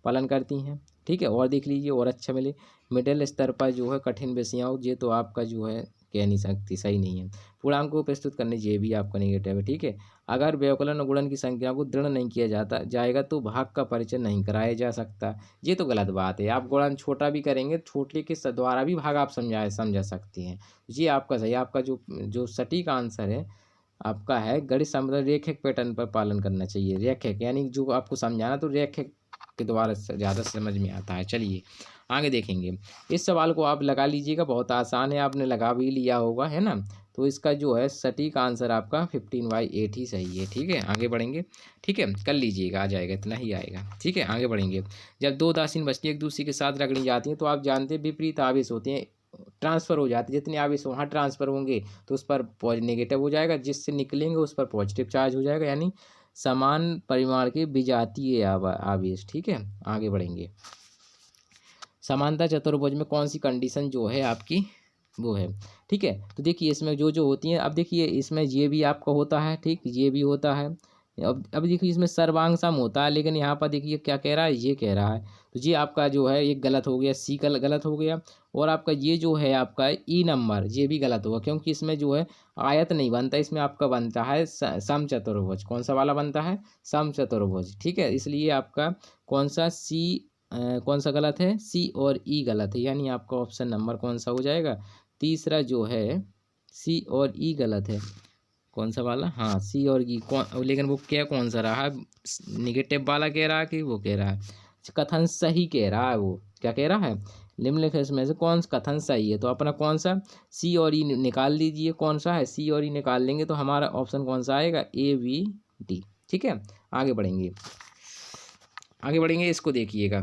A: पालन करती हैं। ठीक है, और देख लीजिए और अच्छा मिले, मिडिल स्तर पर जो है कठिन विषयों ये तो आपका जो है कह नहीं सकती, सही नहीं है। पूर्णांक को प्रस्तुत करने ये भी आपका नेगेटिव है। ठीक है, अगर व्यवकलन और गुणन की संख्या को दृढ़ नहीं किया जाएगा तो भाग का परिचय नहीं कराया जा सकता, ये तो गलत बात है। आप गुणन छोटा भी करेंगे, छोटे के द्वारा भी भाग आप समझा सकते हैं, ये आपका सही। आपका जो सटीक आंसर है आपका है गणित संबंध रेखिक पैटर्न पर पालन करना चाहिए। रेखिक यानी जो आपको समझाना तो रेखिक के द्वारा ज़्यादा समझ में आता है। चलिए आगे देखेंगे, इस सवाल को आप लगा लीजिएगा, बहुत आसान है, आपने लगा भी लिया होगा, है ना। तो इसका जो है सटीक आंसर आपका 15/8 ही सही है। ठीक है, आगे बढ़ेंगे, ठीक है कर लीजिएगा, आ जाएगा, इतना ही आएगा। ठीक है, आगे बढ़ेंगे, जब दो दासीन वस्तुएं एक दूसरे के साथ रगड़ी जाती हैं तो आप जानते हैं विपरीत आवेश होते हैं, ट्रांसफ़र हो जाते हैं, जितने आवेश वहाँ ट्रांसफ़र होंगे तो उस पर नेगेटिव हो जाएगा, जिससे निकलेंगे उस पर पॉजिटिव चार्ज हो जाएगा, यानी समान परिमाण के विजातीय आवेश। ठीक है, आगे बढ़ेंगे, समानता चतुर्भुज में कौन सी कंडीशन जो है आपकी वो है। ठीक है, तो देखिए इसमें जो होती हैं, अब देखिए इसमें ये भी आपका होता है, ठीक, ये भी होता है। अब देखिए इसमें सर्वांग सम होता है, लेकिन यहाँ पर देखिए क्या कह रहा है, ये कह रहा है, तो ये आपका जो है एक गलत हो गया, सी गलत हो गया। और आपका ये जो है आपका ई नंबर ये भी गलत होगा, क्योंकि इसमें जो है आयत नहीं बनता, इसमें आपका बनता है सम चतुर्भुज। कौन सा वाला बनता है, सम चतुर्भुज। ठीक है, इसलिए आपका कौन सा कौन सा गलत है, सी और ई गलत है, यानी आपका ऑप्शन नंबर कौन सा हो जाएगा, तीसरा जो है सी और ई गलत है। कौन सा वाला, हाँ सी और ई लेकिन वो क्या कौन सा रहा, निगेटिव वाला कह रहा है कि वो कह रहा है कथन सही कह रहा है, वो क्या कह रहा है, निम्नलिखित इसमें से कौन सा कथन सही है? तो अपना कौन सा सी और ई निकाल लीजिए, कौन सा है, सी और ई निकाल लेंगे तो हमारा ऑप्शन कौन सा आएगा, ए बी डी। ठीक है, आगे बढ़ेंगे, इसको देखिएगा,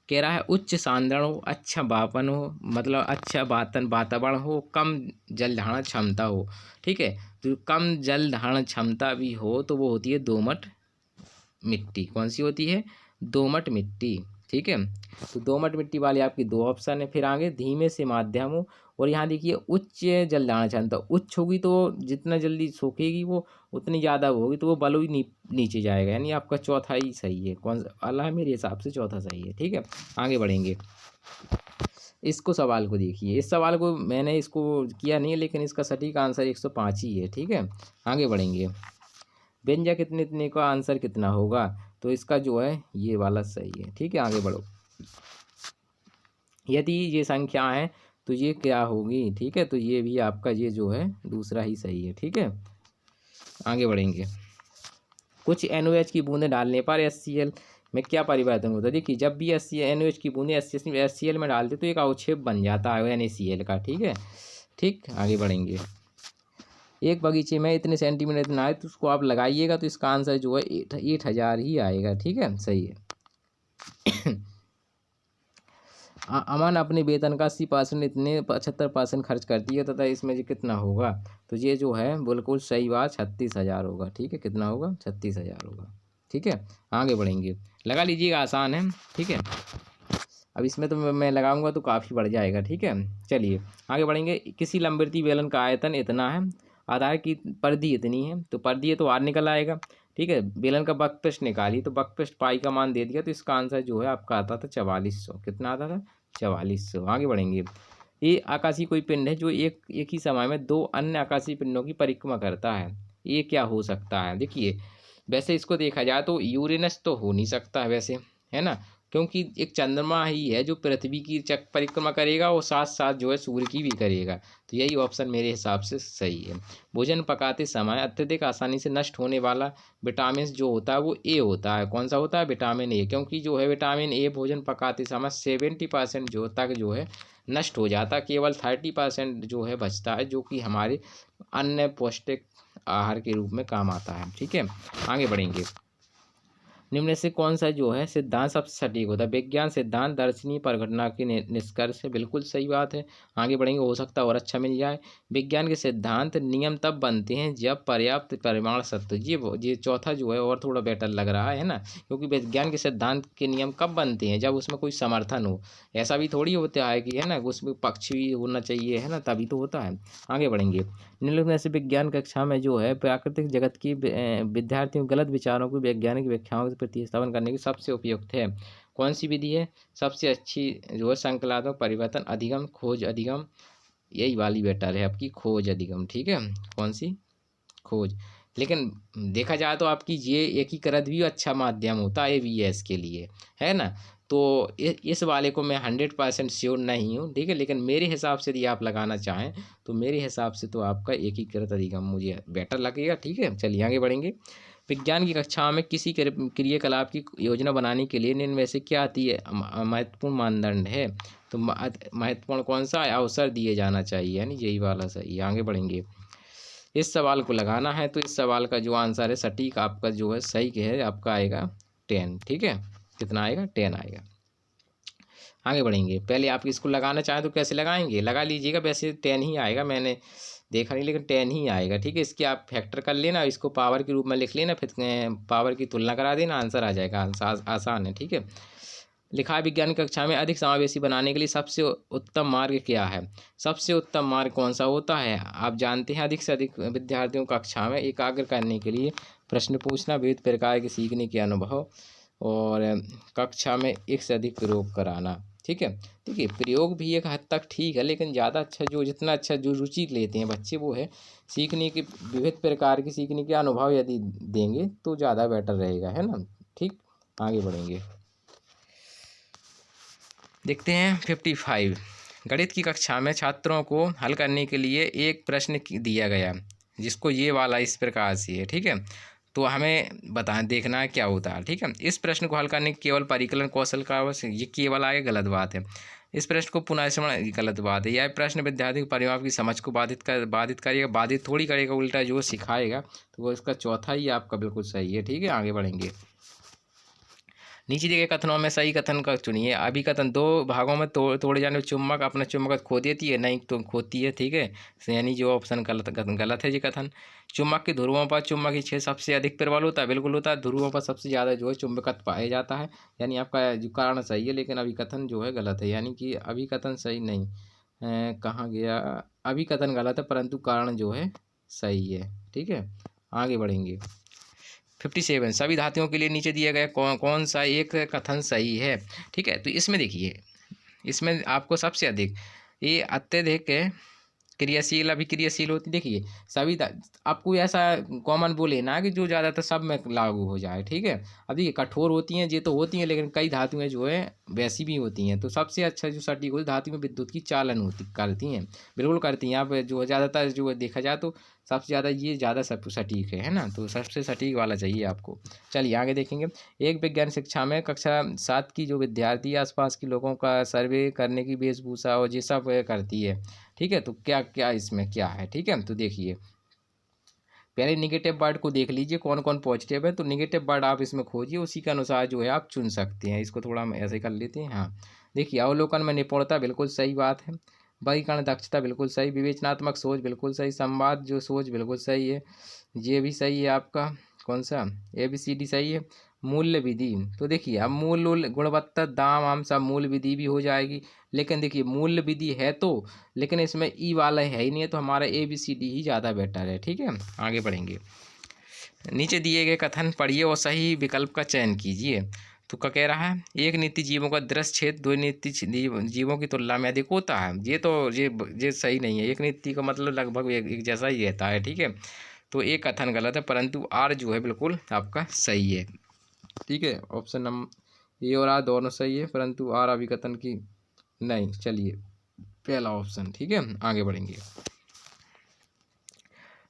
A: कह रहा है उच्च सांद्रण हो, अच्छा वापन हो, मतलब अच्छा वातावरण हो, कम जल धारण क्षमता हो। ठीक है, तो कम जल धारण क्षमता भी हो तो वो होती है दोमट मिट्टी। कौन सी होती है? दोमट मिट्टी। ठीक है, तो दोमट मिट्टी वाली आपकी दो ऑप्शन है। फिर आगे धीमे से माध्यम हो, और यहाँ देखिए उच्च जल धारण क्षमता, उच्च होगी तो जितना जल्दी सूखेगी वो उतनी ज़्यादा होगी, तो वो बलुई नीचे जाएगा, यानी आपका चौथा ही सही है। कौन सा वाला है? मेरे हिसाब से चौथा सही है। ठीक है, आगे बढ़ेंगे। इसको सवाल को देखिए, इस सवाल को मैंने इसको किया नहीं है, लेकिन इसका सटीक आंसर 105 ही है। ठीक है, आगे बढ़ेंगे। व्यंजक इतने इतने का आंसर कितना होगा? तो इसका जो है ये वाला सही है। ठीक है, आगे बढ़ो। यदि ये संख्या है तो ये क्या होगी? ठीक है, तो ये भी आपका ये जो है दूसरा ही सही है। ठीक है, आगे बढ़ेंगे। कुछ NaOH की बूंदें डालने पर HCl में क्या परिवर्तन होता है? देखिए, जब भी NaOH की बूंदें HCl में डालते तो एक अवक्षेप बन जाता है NaCl का। ठीक है, ठीक, आगे बढ़ेंगे। एक बगीचे में इतने सेंटीमीटर इतना है, तो उसको आप लगाइएगा तो इसका आंसर जो है 8000 ही आएगा। ठीक है, सही है। अमन अपने वेतन का 80% इतने 75% खर्च करती है, तथा इसमें ये कितना होगा? तो ये जो है बिल्कुल सही बात 36,000 होगा। ठीक है, कितना होगा? 36,000 होगा। ठीक है, आगे बढ़ेंगे। लगा लीजिएगा, आसान है। ठीक है, अब इसमें तो मैं लगाऊंगा तो काफ़ी बढ़ जाएगा। ठीक है, चलिए आगे बढ़ेंगे। किसी लंबवृत्तीय बेलन का आयतन इतना है, आधार की परिधि इतनी है, तो परिधि है तो R निकल आएगा। ठीक है, बेलन का बकपृष्ठ निकाली तो बकपृष्ठ पाई का मान दे दिया, तो इसका आंसर जो है आपका आता था 4400। कितना आता था? 4400। आगे बढ़ेंगे। ये आकाशीय कोई पिंड है जो एक ही समय में दो अन्य आकाशीय पिंडों की परिक्रमा करता है। ये क्या हो सकता है? देखिए, वैसे इसको देखा जाए तो यूरेनस तो हो नहीं सकता है वैसे, है ना, क्योंकि एक चंद्रमा ही है जो पृथ्वी की चक्र परिक्रमा करेगा और साथ साथ जो है सूर्य की भी करेगा। तो यही ऑप्शन मेरे हिसाब से सही है। भोजन पकाते समय अत्यधिक आसानी से नष्ट होने वाला विटामिन जो होता है वो ए होता है। कौन सा होता है? विटामिन ए, क्योंकि जो है विटामिन ए भोजन पकाते समय 70% जो तक जो है नष्ट हो जाता है, केवल 30% जो है बचता है, जो कि हमारे अन्य पौष्टिक आहार के रूप में काम आता है। ठीक है, आगे बढ़ेंगे। निम्न से कौन सा जो है सिद्धांत सबसे सटीक होता है? विज्ञान सिद्धांत दर्शनीय परिघटना के निष्कर्ष है। बिल्कुल सही बात है। आगे बढ़ेंगे, हो सकता है और अच्छा मिल जाए। विज्ञान के सिद्धांत नियम तब बनते हैं जब पर्याप्त परिमाण सत्य। ये चौथा जो है और थोड़ा बेटर लग रहा है ना, क्योंकि विज्ञान के सिद्धांत के नियम कब बनते हैं? जब उसमें कोई समर्थन हो। ऐसा भी थोड़ी होता है कि है ना उसमें पक्ष भी होना चाहिए, है ना, तभी तो होता है। आगे बढ़ेंगे। निम्नलिखित में से विज्ञान कक्षा में जो है प्राकृतिक जगत की विद्यार्थियों गलत विचारों को वैज्ञानिक व्याख्याओं से प्रतिस्थापन करने की सबसे उपयुक्त है? कौन सी विधि है सबसे अच्छी? जो है संकलात्मक परिवर्तन अधिगम, खोज अधिगम, यही वाली बेटर है आपकी, खोज अधिगम। ठीक है, कौन सी? खोज। लेकिन देखा जाए तो आपकी ये एकीकृत भी अच्छा माध्यम होता है ABS के लिए, है ना। तो इस वाले को मैं 100% श्योर नहीं हूँ। ठीक है, लेकिन मेरे हिसाब से यदि आप लगाना चाहें तो मेरे हिसाब से तो आपका एकीकृत अधिगम मुझे बेटर लगेगा। ठीक है, चलिए आगे बढ़ेंगे। विज्ञान की कक्षा में किसी क्रियाकलाप की योजना बनाने के लिए निम्न में से क्या आती है महत्वपूर्ण मानदंड है? तो महत्वपूर्ण कौन सा? अवसर दिए जाना चाहिए, यानी यही वाला सही है। आगे बढ़ेंगे। इस सवाल को लगाना है तो इस सवाल का जो आंसर है सटीक आपका जो है सही है आपका आएगा 10। ठीक है, कितना आएगा? 10 आएगा। आगे बढ़ेंगे। पहले आप इसको लगाना चाहें तो कैसे लगाएंगे? लगा लीजिएगा, वैसे 10 ही आएगा, मैंने देखा नहीं लेकिन 10 ही आएगा। ठीक है, इसके आप फैक्टर कर लेना, इसको पावर के रूप में लिख लेना, फिर पावर की तुलना करा देना, आंसर आ जाएगा। आसान है। ठीक है, लिखा विज्ञान कक्षा में अधिक समावेशी बनाने के लिए सबसे उत्तम मार्ग क्या है? सबसे उत्तम मार्ग कौन सा होता है? आप जानते हैं, अधिक से अधिक विद्यार्थियों को कक्षा में एकाग्र करने के लिए प्रश्न पूछना, विविध प्रकार के सीखने के अनुभव, और कक्षा में एक से अधिक प्रयोग कराना। ठीक है, देखिए प्रयोग भी एक हद तक ठीक है, लेकिन ज़्यादा अच्छा जो जितना अच्छा जो रुचि लेते हैं बच्चे वो है सीखने के, विविध प्रकार के सीखने के अनुभव यदि देंगे तो ज़्यादा बेटर रहेगा, है ना। ठीक, आगे बढ़ेंगे। देखते हैं 55। गणित की कक्षा में छात्रों को हल करने के लिए एक प्रश्न दिया गया जिसको ये वाला इस प्रकार से है। ठीक है, तो हमें देखना है क्या होता है। ठीक है, इस प्रश्न को हल करने के केवल परिकलन कौशल का ये केवल आगे गलत बात है। इस प्रश्न को पुनः स्मरण गलत बात है। यह प्रश्न विद्यार्थी के परिमाप की समझ को बाधित करेगा, बाधित थोड़ी करेगा, उल्टा जो सिखाएगा। तो वो इसका चौथा ही आपका बिल्कुल सही है। ठीक है, आगे बढ़ेंगे। नीचे दिए गए कथनों में सही कथन का चुनिए। अभिकथन, दो भागों में तोड़े जाने पर चुम्बक अपना चुंबकत्व खो देती है, नहीं तो खोती है, ठीक है। यानी जो ऑप्शन गलत है ये कथन। चुम्बक के ध्रुवों पर चुम्बकीय क्षेत्र सबसे अधिक प्रबल होता है, बिल्कुल होता है। ध्रुवों पर सबसे ज़्यादा जो है चुंबकत्व पाया जाता है, यानी आपका जो कारण सही है, लेकिन अभिकथन जो है गलत है, यानी कि अभिकथन सही नहीं। कहाँ गया, अभिकथन गलत है परंतु कारण जो है सही है, ठीक है। आगे बढ़ेंगे। 57, सभी धातुओं के लिए नीचे दिया गया कौन सा एक कथन सही है, ठीक है। तो इसमें देखिए, इसमें आपको सबसे अधिक ये अत्यधिक क्रियाशील अभिक्रियाशील होती, देखिए सभी आपको ऐसा कॉमन बोले ना कि जो ज़्यादातर सब में लागू हो जाए, ठीक है। अब देखिए कठोर होती हैं, ये तो होती हैं, लेकिन कई धातुएं जो है वैसी भी होती हैं। तो सबसे अच्छा जो सटीक होती धातु में विद्युत की चालन होती करती हैं, बिल्कुल करती हैं। आप जो ज़्यादातर जो देखा जाए तो सबसे ज़्यादा ये ज़्यादा सब सटीक है ना, तो सबसे सटीक वाला चाहिए आपको। चलिए आगे देखेंगे। एक विज्ञान शिक्षा में कक्षा 7 की जो विद्यार्थी आसपास के लोगों का सर्वे करने की वेशभूषा और ये सब करती है, ठीक है। तो क्या क्या इसमें क्या है, ठीक है। तो देखिए पहले निगेटिव वर्ड को देख लीजिए कौन कौन पॉजिटिव है, तो निगेटिव वर्ड आप इसमें खोजिए, उसी के अनुसार जो है आप चुन सकते हैं। इसको थोड़ा हम ऐसे कर लेते हैं। हाँ देखिए, अवलोकन में निपुणता बिल्कुल सही बात है, वर्गीकरण दक्षता बिल्कुल सही, विवेचनात्मक सोच बिल्कुल सही, संवाद जो सोच बिल्कुल सही है, ये भी सही है आपका। कौन सा, ABCD सही है। मूल्य विधि, तो देखिए अब मूल्य गुणवत्ता दाम हम सब मूल्य विधि भी हो जाएगी, लेकिन देखिए मूल्य विधि है तो, लेकिन इसमें ई वाला है ही नहीं है, तो हमारा ABCD ही ज़्यादा बेटर है, ठीक है। आगे बढ़ेंगे। नीचे दिए गए कथन पढ़िए और सही विकल्प का चयन कीजिए। तो क्या कह रहा है, एक नीति जीवों का दृश्य क्षेत्र दो नीति जीवों की तुलना में अधिक होता है, ये तो ये सही नहीं है। एक नीति का मतलब लगभग एक जैसा ही रहता है, ठीक है। तो एक कथन गलत है, परंतु आर जो है बिल्कुल आपका सही है, ठीक है। ऑप्शन नंबर ए और आर दोनों सही है, परंतु आर अभिकथन की नहीं। चलिए पहला ऑप्शन, ठीक है। आगे बढ़ेंगे।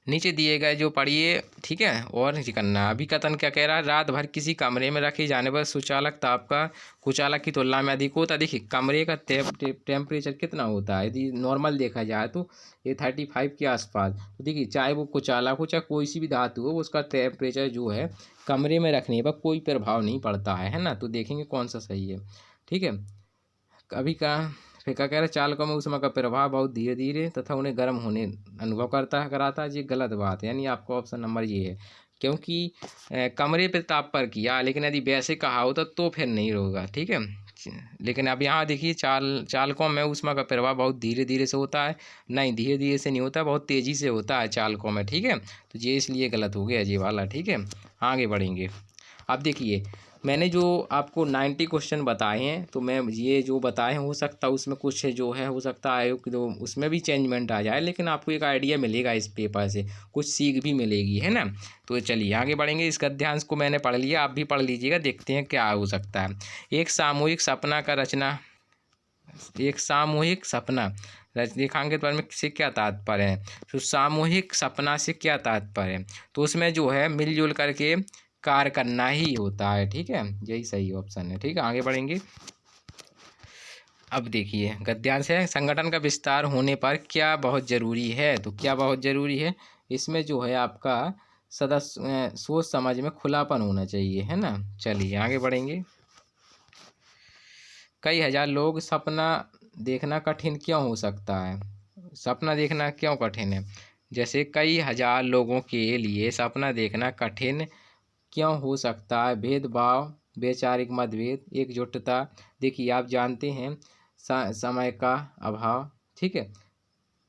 A: नीचे दिए गए जो पढ़िए, ठीक है, और ये करना। अभिकथन क्या कह रहा है, रात भर किसी कमरे में रखे जाने पर सुचालक ताप का कुचालक की तुलना में अधिक होता है। देखिए कमरे का टेम्परेचर कितना होता है, यदि नॉर्मल देखा जाए तो ये 35 के आसपास। तो देखिए चाहे वो कुचालक हो चाहे कोई सी भी धातु हो, उसका टेम्परेचर जो है कमरे में रखने पर कोई प्रभाव नहीं पड़ता है ना। तो देखेंगे कौन सा सही है, ठीक है। अभी का फिर क्या कह रहे, चालकों में ऊष्मा का प्रभाव बहुत धीरे धीरे तथा उन्हें गर्म होने अनुभव कराता है, ये गलत बात है, यानी आपका ऑप्शन नंबर ये है। क्योंकि कमरे पे ताप पर किया, लेकिन यदि वैसे कहा होता तो फिर नहीं होगा, ठीक है। लेकिन अब यहाँ देखिए चालकों में ऊष्मा का प्रभाव बहुत धीरे धीरे से होता है, नहीं धीरे धीरे से नहीं होता, बहुत तेज़ी से होता है चालकों में, ठीक है। तो ये इसलिए गलत हो गया ये वाला, ठीक है। आगे बढ़ेंगे। अब देखिए मैंने जो आपको 90 क्वेश्चन बताए हैं, तो मैं ये जो बताए हैं हो सकता है उसमें कुछ जो है हो सकता है कि जो उसमें भी चेंजमेंट आ जाए, लेकिन आपको एक आइडिया मिलेगा इस पेपर से, कुछ सीख भी मिलेगी, है ना। तो चलिए आगे बढ़ेंगे। इस गद्यांश को मैंने पढ़ लिया, आप भी पढ़ लीजिएगा, देखते हैं क्या हो सकता है। एक सामूहिक सपना का रचना, एक सामूहिक सपना रेखांकित पर में से क्या तात्पर्य है, तो सामूहिक सपना से क्या तात्पर्य है, तो उसमें जो है मिलजुल करके कार्य करना ही होता है, ठीक है। यही सही ऑप्शन है, ठीक है। आगे बढ़ेंगे। अब देखिए गद्यांश है, संगठन का विस्तार होने पर क्या बहुत ज़रूरी है, तो क्या बहुत ज़रूरी है, इसमें जो है आपका सदस्य सोच समझ में खुलापन होना चाहिए, है ना। चलिए आगे बढ़ेंगे। कई हजार लोग सपना देखना कठिन क्यों हो सकता है, सपना देखना क्यों कठिन है, जैसे कई हजार लोगों के लिए सपना देखना कठिन क्यों हो सकता है, भेदभाव, वैचारिक मतभेद, एकजुटता। देखिए आप जानते हैं समय का अभाव, ठीक है।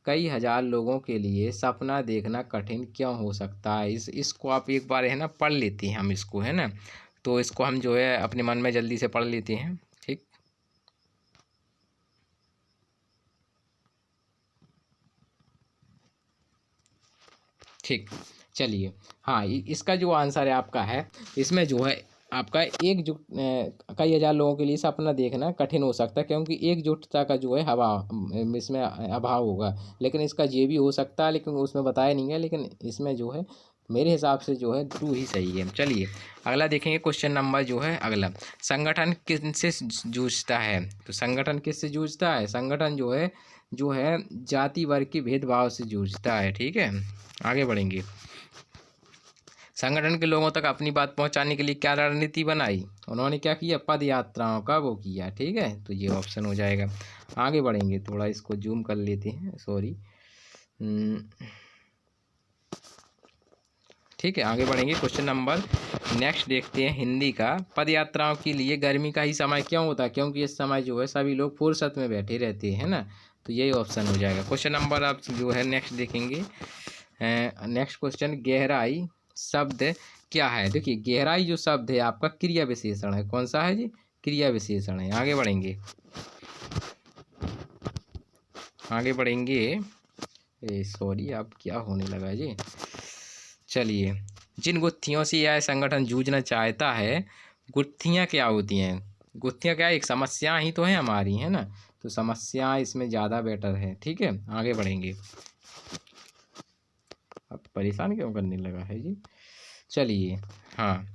A: कई हजार लोगों के लिए सपना देखना कठिन क्यों हो सकता है, इसको आप एक बार है ना पढ़ लेते हैं हम इसको, है ना। तो इसको हम जो है अपने मन में जल्दी से पढ़ लेते हैं, ठीक। ठीक, चलिए। हाँ इसका जो आंसर है आपका है, इसमें जो है आपका एकजुट कई हजार लोगों के लिए सपना देखना कठिन हो सकता है, क्योंकि एकजुटता का जो है इसमें अभाव होगा। लेकिन इसका ये भी हो सकता है, लेकिन उसमें बताया नहीं है, लेकिन इसमें जो है मेरे हिसाब से जो है 2 ही सही है। चलिए अगला देखेंगे। क्वेश्चन नंबर जो है अगला, संगठन किससे जूझता है, तो संगठन किससे जूझता है, संगठन जो है जाति वर्ग के भेदभाव से जूझता है, ठीक है। आगे बढ़ेंगे। संगठन के लोगों तक अपनी बात पहुंचाने के लिए क्या रणनीति बनाई? उन्होंने क्या किया? पद यात्राओं का वो किया। ठीक है, तो ये ऑप्शन हो जाएगा। आगे बढ़ेंगे, थोड़ा इसको जूम कर लेते हैं, सॉरी। ठीक है, आगे बढ़ेंगे। क्वेश्चन नंबर नेक्स्ट देखते हैं हिंदी का। पद यात्राओं के लिए गर्मी का ही समय क्यों होता है? क्योंकि इस समय जो है सभी लोग फुर्सत में बैठे रहते हैं ना, तो यही ऑप्शन हो जाएगा। क्वेश्चन नंबर आप जो है नेक्स्ट देखेंगे। नेक्स्ट क्वेश्चन, गहराई शब्द क्या है? देखिए, गहराई जो शब्द है आपका क्रिया विशेषण है। कौन सा है जी? क्रिया विशेषण है। आगे बढ़ेंगे, आगे बढ़ेंगे। सॉरी, आप क्या होने लगा जी? चलिए, जिन गुत्थियों से यह संगठन जूझना चाहता है, गुत्थियाँ क्या होती हैं? गुत्थियाँ क्या, एक समस्या ही तो है हमारी, है ना, तो समस्या इसमें ज़्यादा बेटर है। ठीक है, आगे बढ़ेंगे। अब परेशान क्यों करने लगा है जी? चलिए, हाँ,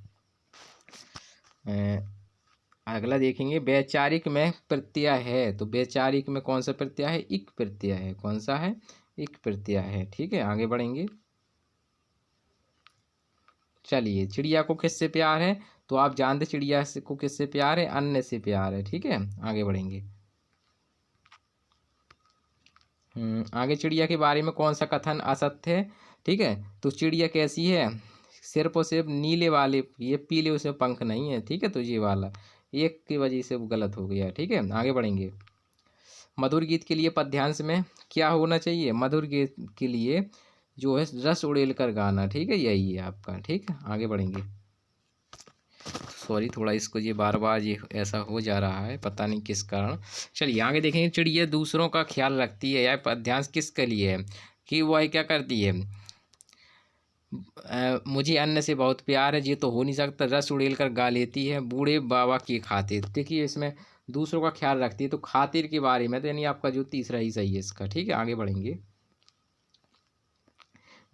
A: अगला देखेंगे। वैचारिक में प्रत्यय है, तो वैचारिक में कौन सा प्रत्यय है? इक प्रत्यय है। कौन सा है? इक प्रत्यय है। ठीक है, आगे बढ़ेंगे। चलिए, चिड़िया को किससे प्यार है? तो आप जानते चिड़िया को किससे प्यार है? अन्न से प्यार है। ठीक है, आगे बढ़ेंगे। आगे, चिड़िया के बारे में कौन सा कथन असत्य है? ठीक है, तो चिड़िया कैसी है? सिर्फ और सिर्फ नीले वाले, ये पीले उसमें पंख नहीं है। ठीक है, तो ये वाला एक की वजह से वो गलत हो गया। ठीक है, आगे बढ़ेंगे। मधुर गीत के लिए पद्यांश में क्या होना चाहिए? मधुर गीत के लिए जो है रस उड़ेल कर गाना। ठीक है, यही है आपका। ठीक है, आगे बढ़ेंगे। सॉरी, थोड़ा इसको ये बार बार ये ऐसा हो जा रहा है, पता नहीं किस कारण। चलिए, आगे देखेंगे। चिड़िया दूसरों का ख्याल रखती है, यह पद्यांश किसके लिए है? कि वह क्या करती है? मुझे अन्न से बहुत प्यार है, ये तो हो नहीं सकता। रस उड़ेल कर गा लेती है, बूढ़े बाबा की खातिर। देखिए, इसमें दूसरों का ख्याल रखती है, तो खातिर के बारे में, तो यानी आपका जो तीसरा ही सही है इसका। ठीक है, आगे बढ़ेंगे।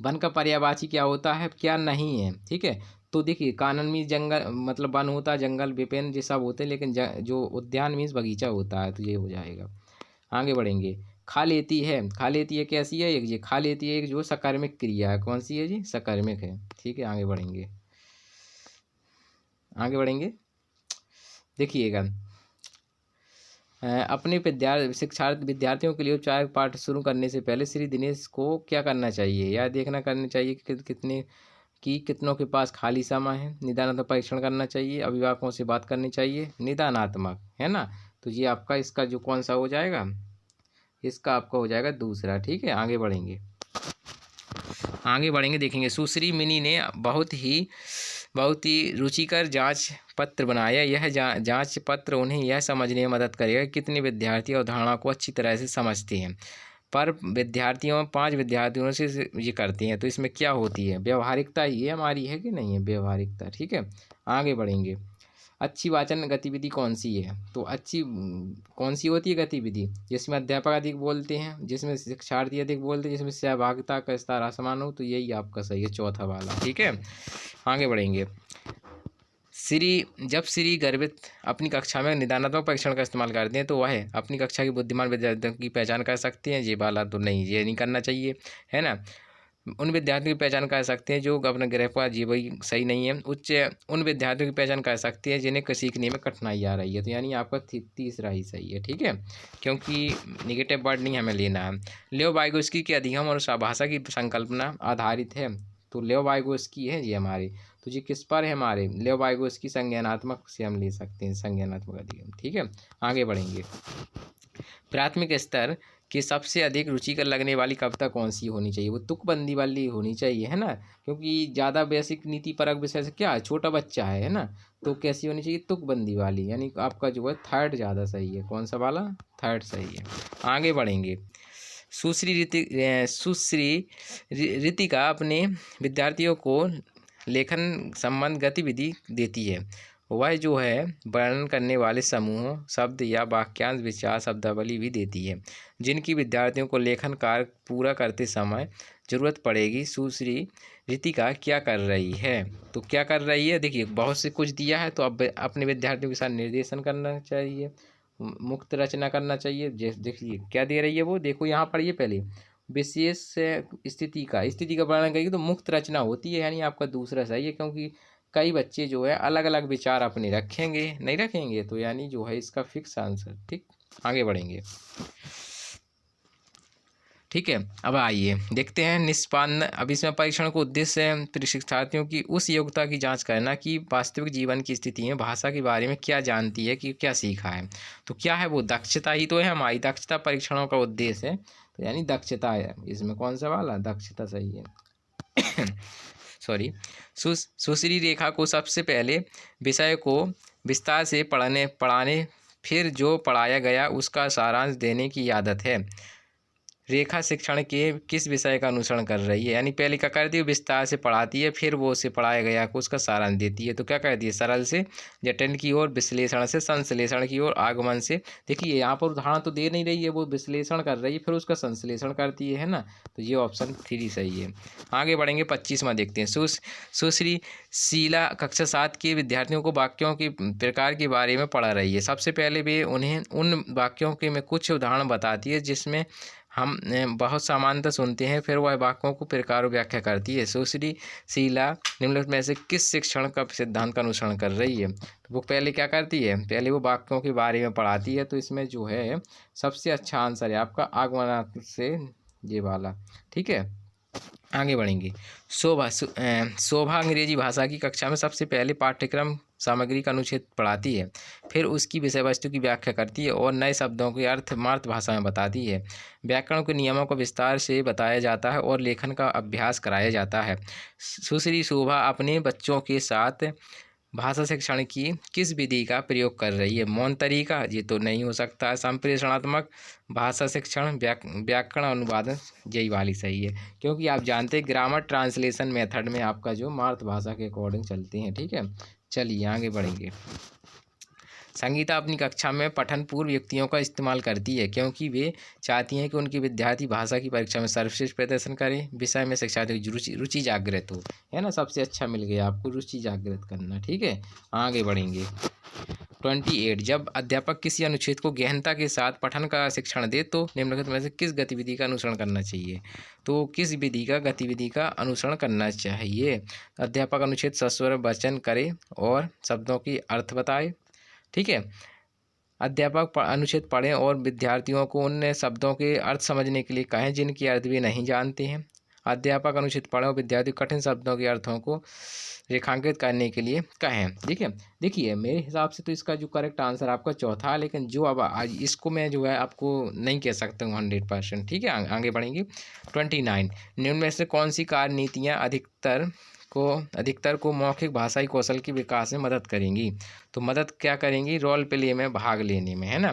A: वन का पर्यायवाची क्या होता है, क्या नहीं है? ठीक है, तो देखिए, कानन मीन्स जंगल, मतलब वन होता है, जंगल विपिन ये सब होते हैं, लेकिन जो उद्यान मीन्स बगीचा होता है, तो ये हो जाएगा। आगे बढ़ेंगे। खा लेती है, खा लेती है कैसी है? एक ये खा लेती है, एक जो सकर्मिक क्रिया है। कौन सी है जी? सकर्मिक है। ठीक है, आगे बढ़ेंगे, आगे बढ़ेंगे। देखिएगा, अपने शिक्षार्थी विद्यार्थियों के लिए औपचारिक पाठ शुरू करने से पहले श्री दिनेश को क्या करना चाहिए? या देखना करना चाहिए कि कितनों के पास खाली समय है। निदानात्मक परीक्षण करना चाहिए, अभिभावकों से बात करनी चाहिए। निदानात्मक, है ना, तो ये आपका इसका जो कौन सा हो जाएगा? इसका आपका हो जाएगा दूसरा। ठीक है, आगे बढ़ेंगे, आगे बढ़ेंगे। देखेंगे, सुश्री मिनी ने बहुत ही रुचिकर जांच पत्र बनाया। यह जांच पत्र उन्हें यह समझने में मदद करेगा कि कितने विद्यार्थी अवधारणा को अच्छी तरह से समझते हैं। पर विद्यार्थियों 5 विद्यार्थियों से ये करते हैं, तो इसमें क्या होती है? व्यवहारिकता ये हमारी है कि नहीं है? व्यवहारिकता। ठीक है, आगे बढ़ेंगे। अच्छी वाचन गतिविधि कौन सी है? तो अच्छी कौन सी होती है गतिविधि? जिसमें अध्यापक अधिक बोलते हैं, जिसमें शिक्षार्थी अधिक बोलते हैं, जिसमें सहभागिता का स्तर आसमान हो, तो यही आपका सही है, चौथा वाला। ठीक है, आगे बढ़ेंगे। जब श्री गर्भित अपनी कक्षा में निदानात्मक परीक्षण का इस्तेमाल करते हैं, तो वह अपनी कक्षा के बुद्धिमान विद्यार्थियों की पहचान कर सकते हैं। ये वाला तो नहीं, ये नहीं करना चाहिए, है ना। उन विद्यार्थियों की पहचान कर सकते हैं जो अपने गृह पर वही सही नहीं है। उन विद्यार्थियों की पहचान कर सकते हैं जिन्हें सीखने में कठिनाई आ रही है, तो यानी आपका तीसरा ही सही है। ठीक है, क्योंकि निगेटिव वर्ड नहीं हमें लेना है। लियो वाइगोस्की की अधिगम और भाषा की संकल्पना आधारित है, तो लियो वाइगोस्की है ये हमारे, तो ये किस पर है? हमारे लियो वाइगोस्की संज्ञानात्मक से हम ले सकते हैं, संज्ञानात्मक अधिगम। ठीक है, आगे बढ़ेंगे। प्राथमिक स्तर कि सबसे अधिक रुचिकर लगने वाली कविता कौन सी होनी चाहिए? वो तुकबंदी वाली होनी चाहिए, है ना, क्योंकि ज़्यादा बेसिक नीति परक विषय से क्या है, छोटा बच्चा है ना, तो कैसी होनी चाहिए? तुकबंदी वाली, यानी आपका जो है थर्ड ज़्यादा सही है। कौन सा वाला? थर्ड सही है। आगे बढ़ेंगे। सुश्री ऋतिका अपने विद्यार्थियों को लेखन संबंध गतिविधि देती है। वह जो है वर्णन करने वाले समूहों, शब्द या वाक्यांश, विचार, शब्दावली भी देती है, जिनकी विद्यार्थियों को लेखन कार्य पूरा करते समय जरूरत पड़ेगी। सुश्री ऋतिका क्या कर रही है? तो क्या कर रही है? देखिए, बहुत से कुछ दिया है, तो अब अपने विद्यार्थियों के साथ निर्देशन करना चाहिए, मुक्त रचना करना चाहिए। देखिए क्या दे रही है वो, देखो यहाँ पढ़िए पहले। विशेष स्थिति का वर्णन करेगी तो मुक्त रचना होती है, यानी आपका दूसरा सही है, क्योंकि कई बच्चे जो है अलग अलग विचार अपने रखेंगे, नहीं रखेंगे, तो यानी जो है इसका फिक्स आंसर। ठीक, आगे बढ़ेंगे। ठीक है, अब आइए देखते हैं निष्पादन। अब इसमें परीक्षण का उद्देश्य है शिक्षार्थियों की उस योग्यता की जांच करना कि वास्तविक जीवन की स्थिति में भाषा के बारे में क्या जानती है, कि क्या सीखा है। तो क्या है वो, दक्षता ही तो है हमारी, दक्षता परीक्षणों का उद्देश्य है, तो यानी दक्षता है इसमें। कौन सा वाला, दक्षता सही है। सॉरी। सुश्री रेखा को सबसे पहले विषय को विस्तार से पढ़ाने फिर जो पढ़ाया गया उसका सारांश देने की आदत है। रेखा शिक्षण के किस विषय का अनुसरण कर रही है, यानी पहले क्या करती है, विस्तार से पढ़ाती है, फिर वो उसे पढ़ाया गया को उसका सारांश देती है। तो क्या करती है, सरल से जटिल की ओर, विश्लेषण से संश्लेषण की ओर, आगमन से। देखिए यहाँ पर उदाहरण तो दे नहीं रही है, वो विश्लेषण कर रही है फिर उसका संश्लेषण करती है ना, तो ये ऑप्शन 3 सही है। आगे बढ़ेंगे, 25वां देखते हैं। सुश्री शीला कक्षा 7 के विद्यार्थियों को वाक्यों के प्रकार के बारे में पढ़ा रही है। सबसे पहले वे उन्हें उन वाक्यों के में कुछ उदाहरण बताती है जिसमें हम बहुत समानता सुनते हैं, फिर वह वाक्यों को प्रकार व्याख्या करती है। सुश्री शीला निम्नलिखित में से किस शिक्षण का सिद्धांत का अनुसरण कर रही है, तो वो पहले क्या करती है, पहले वो वाक्यों के बारे में पढ़ाती है, तो इसमें जो है सबसे अच्छा आंसर है आपका आगमनात्मक से ये वाला। ठीक है, आगे बढ़ेंगे। शोभा अंग्रेजी भाषा की कक्षा में सबसे पहले पाठ्यक्रम सामग्री का अनुच्छेद पढ़ाती है, फिर उसकी विषय वस्तु की व्याख्या करती है और नए शब्दों के अर्थ मातृभाषा में बताती है। व्याकरण के नियमों को विस्तार से बताया जाता है और लेखन का अभ्यास कराया जाता है। सुश्री शोभा अपने बच्चों के साथ भाषा शिक्षण की किस विधि का प्रयोग कर रही है, मौन तरीका, ये तो नहीं हो सकता। संप्रेषणात्मक भाषा शिक्षण, व्याकरण अनुवादन, यही वाली सही है, क्योंकि आप जानते हैं ग्रामर ट्रांसलेशन मेथड में आपका जो मातृभाषा के अकॉर्डिंग चलती हैं। ठीक है, चलिए आगे बढ़ेंगे। संगीता अपनी कक्षा में पठन पूर्व युक्तियों का इस्तेमाल करती है क्योंकि वे चाहती हैं कि उनके विद्यार्थी भाषा की परीक्षा में सर्वश्रेष्ठ प्रदर्शन करें, विषय में शिक्षार्थियों की रुचि जागृत हो, है ना। सबसे अच्छा मिल गया आपको, रुचि जागृत करना। ठीक है, आगे बढ़ेंगे। 28, जब अध्यापक किसी अनुच्छेद को गहनता के साथ पठन का शिक्षण दे तो निम्नलिखित में से किस गतिविधि का अनुसरण करना चाहिए। तो किस विधि का गतिविधि का अनुसरण करना चाहिए, अध्यापक अनुच्छेद सस्वर वचन करे और शब्दों की अर्थ बताए। ठीक है, अध्यापक अनुच्छेद पढ़ें और विद्यार्थियों को उन शब्दों के अर्थ समझने के लिए कहें जिनकी अर्थ वे नहीं जानते हैं। अध्यापक अनुच्छेद पढ़ें और विद्यार्थी कठिन शब्दों के अर्थों को रेखांकित करने के लिए कहें। ठीक है, देखिए मेरे हिसाब से तो इसका जो करेक्ट आंसर आपका चौथा है, लेकिन जो अब आज इसको मैं जो है आपको नहीं कह सकता हूँ 100%। ठीक है, आगे बढ़ेंगे। 29, निम्न में से कौन सी कार्य नीतियाँ अधिकतर को मौखिक भाषाई कौशल के विकास में मदद करेंगी। तो मदद क्या करेंगी, रोल प्ले में भाग लेने में, है ना।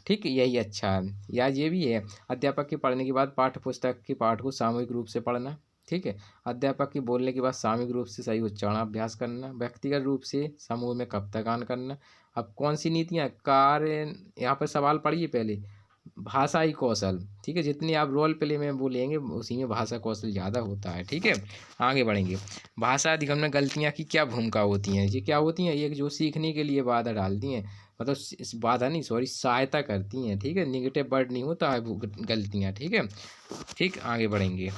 A: ठीक, यही अच्छा है। या ये भी है, अध्यापक के पढ़ने के बाद पाठ्य पुस्तक के पाठ को सामूहिक रूप से पढ़ना। ठीक है, अध्यापक के बोलने के बाद सामूहिक रूप से सही उच्चारण अभ्यास करना, व्यक्तिगत रूप से समूह में कविता गान करना। अब कौन सी नीतियाँ कार्य, यहाँ पर सवाल पढ़िए पहले, भाषाई कौशल। ठीक है, जितनी आप रोल प्ले में बोलेंगे उसी में भाषा कौशल ज़्यादा होता है। ठीक है, आगे बढ़ेंगे। भाषा अधिगम में गलतियाँ की क्या भूमिका होती हैं, ये क्या होती हैं, ये जो सीखने के लिए बाधा डालती हैं, मतलब बाधा नहीं, सॉरी, सहायता करती हैं। ठीक है, निगेटिव वर्ड नहीं होता है गलतियाँ। ठीक है, ठीक, आगे बढ़ेंगे।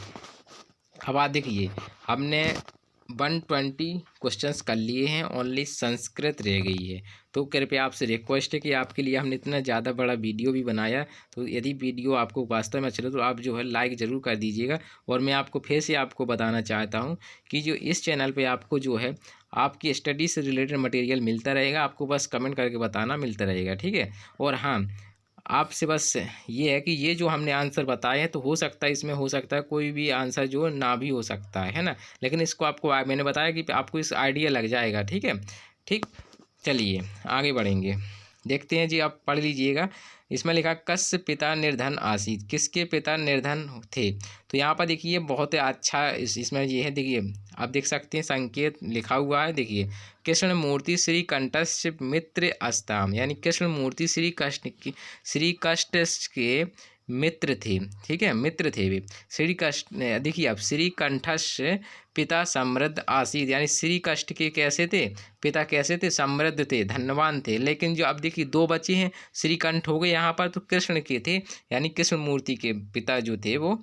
A: अब आप देखिए हमने 120 क्वेश्चंस कर लिए हैं, ओनली संस्कृत रह गई है। तो कृपया आपसे रिक्वेस्ट है कि आपके लिए हमने इतना ज़्यादा बड़ा वीडियो भी बनाया, तो यदि वीडियो आपको वास्तव में अच्छा लगे तो आप जो है लाइक ज़रूर कर दीजिएगा। और मैं आपको फिर से आपको बताना चाहता हूँ कि जो इस चैनल पे आपको जो है आपकी स्टडी से रिलेटेड मटेरियल मिलता रहेगा, आपको बस कमेंट करके बताना, मिलता रहेगा। ठीक है, और हाँ, आपसे बस ये है कि ये जो हमने आंसर बताए हैं, तो हो सकता है इसमें हो सकता है कोई भी आंसर जो ना भी हो सकता है ना, लेकिन इसको आपको मैंने बताया कि आपको इस आइडिया लग जाएगा। ठीक है, ठीक, चलिए आगे बढ़ेंगे। देखते हैं जी, आप पढ़ लीजिएगा। इसमें लिखा कस्य पिता निर्धन आसीत, किसके पिता निर्धन थे। तो यहाँ पर देखिए बहुत अच्छा इसमें ये है, देखिए आप देख सकते हैं संकेत लिखा हुआ है। देखिए कृष्ण मूर्ति श्री कंठस्य मित्र अस्ताम, यानी कृष्ण मूर्ति श्री कष्ट के मित्र थे। ठीक है, मित्र थे वे। श्री कष्ट, देखिए अब श्री कंठस्य पिता समृद्ध आसीत, यानी श्री कष्ट के कैसे थे, पिता कैसे थे, समृद्ध थे, धनवान थे। लेकिन जो अब देखिए 2 बचे हैं, श्रीकंठ हो गए यहाँ पर, तो कृष्ण के थे, यानी कृष्ण मूर्ति के पिता जो थे वो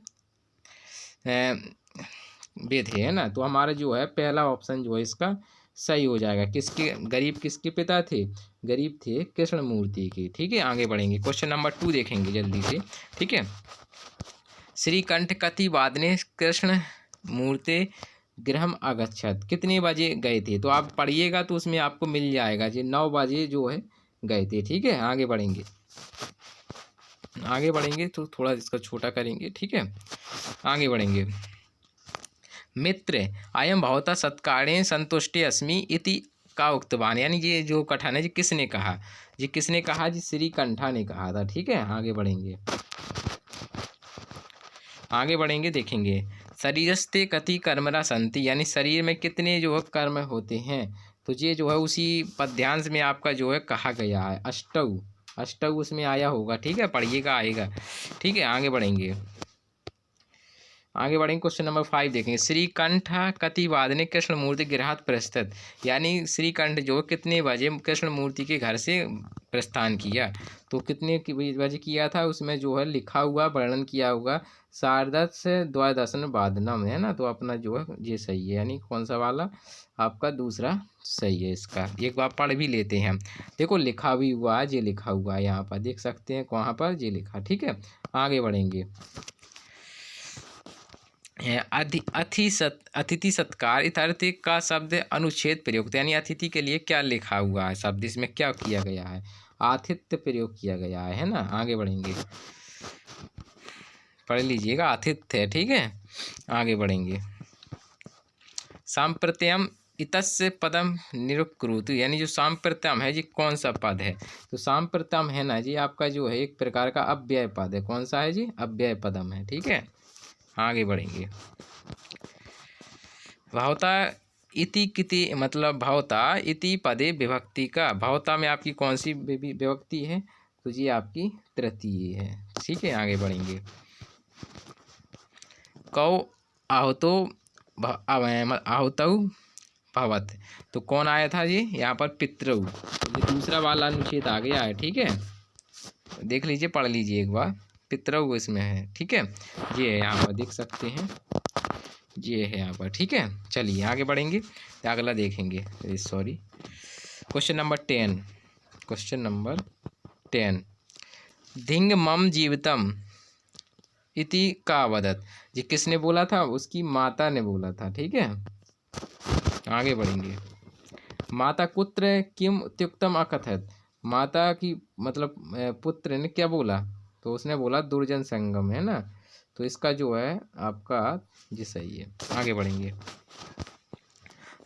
A: थे, है ना। तो हमारा जो है पहला ऑप्शन जो है इसका सही हो जाएगा। किसके गरीब किसके पिता थे? गरीब थे कृष्णमूर्ति के। ठीक है, आगे बढ़ेंगे। क्वेश्चन नंबर 2 देखेंगे जल्दी से। ठीक है, श्रीकंठ कति वादने कृष्ण मूर्ति गृहम अगच्छत, कितने बजे गए थे? तो आप पढ़िएगा तो उसमें आपको मिल जाएगा जी, 9 बजे जो है गए थे। ठीक है, आगे बढ़ेंगे। आगे बढ़ेंगे तो थोड़ा इसका छोटा करेंगे। ठीक है, आगे बढ़ेंगे। मित्र अयम भवता सत्कारेण संतुष्टि अस्मि इति का उक्तवान, यानी ये जो कथन है जी किसने कहा? जी किसने कहा? जी श्रीकंठा ने कहा था। ठीक है, आगे बढ़ेंगे। आगे बढ़ेंगे, देखेंगे। शरीरस्ते कति कर्मरा संति, यानी शरीर में कितने जो है कर्म होते हैं? तो ये जो है उसी पद्यांश में आपका जो है कहा गया है, अष्टौ। अष्टौ उसमें आया होगा। ठीक है, पढ़िएगा, आएगा। ठीक है, आगे बढ़ेंगे। आगे बढ़ेंगे, क्वेश्चन नंबर 5 देखेंगे। श्रीकंठ कति वादने कृष्ण मूर्ति गृहात् प्रस्थित, यानी श्रीकंठ जो कितने बजे कृष्ण मूर्ति के घर से प्रस्थान किया? तो कितने बजे किया था उसमें जो है लिखा हुआ, वर्णन किया हुआ, सार्धश द्वादशन वादनम, है ना। तो अपना जो है ये सही है, यानी कौन सा वाला? आपका दूसरा सही है। इसका एक बार पढ़ भी लेते हैं हम। देखो लिखा भी हुआ है, ये लिखा हुआ है यहाँ पर, देख सकते हैं वहाँ पर ये लिखा। ठीक है, आगे बढ़ेंगे। अतिथि सत्कार इतर्थ का शब्द अनुच्छेद प्रयुक्त, यानी अतिथि के लिए क्या लिखा हुआ है शब्द, इसमें क्या किया गया है? आतिथ्य प्रयोग किया गया है ना। आगे बढ़ेंगे, पढ़ लीजिएगा, आतिथ्य। ठीक है, आगे बढ़ेंगे। सांप्रत्यम इतस्य पदम निरुक्रुत, यानी जो सांप्रत्यम है जी कौन सा पद है? तो सांप्रत्यम है ना जी आपका जो है एक प्रकार का अव्यय पद है। कौन सा है जी? अव्यय पदम है। ठीक है, आगे बढ़ेंगे। भवता इति किति, मतलब भवता इति पदे विभक्ति का, भवता में आपकी कौन सी विभक्ति है? तो जी आपकी तृतीय है। ठीक है, आगे बढ़ेंगे। कौ आहुतो आहुतौ भवत, तो कौन आया था जी यहाँ पर? पितृ। तो ये दूसरा वाला अनुच्छेद आ गया है। ठीक है, देख लीजिए, पढ़ लीजिए एक बार। पितृ इसमें है। ठीक है, ये है यहाँ पर, देख सकते हैं, ये है यहाँ पर। ठीक है, चलिए आगे बढ़ेंगे, अगला देखेंगे। Sorry, question number 10। Question number 10, Dhing मम जीवितम इति का वदत, जी किसने बोला था? उसकी माता ने बोला था। ठीक है, आगे बढ़ेंगे। माता पुत्र किम इत्युक्तम अकथयत, माता की मतलब पुत्र ने क्या बोला? तो उसने बोला दुर्जन संगम, है ना। तो इसका जो है आपका जी सही है। आगे बढ़ेंगे।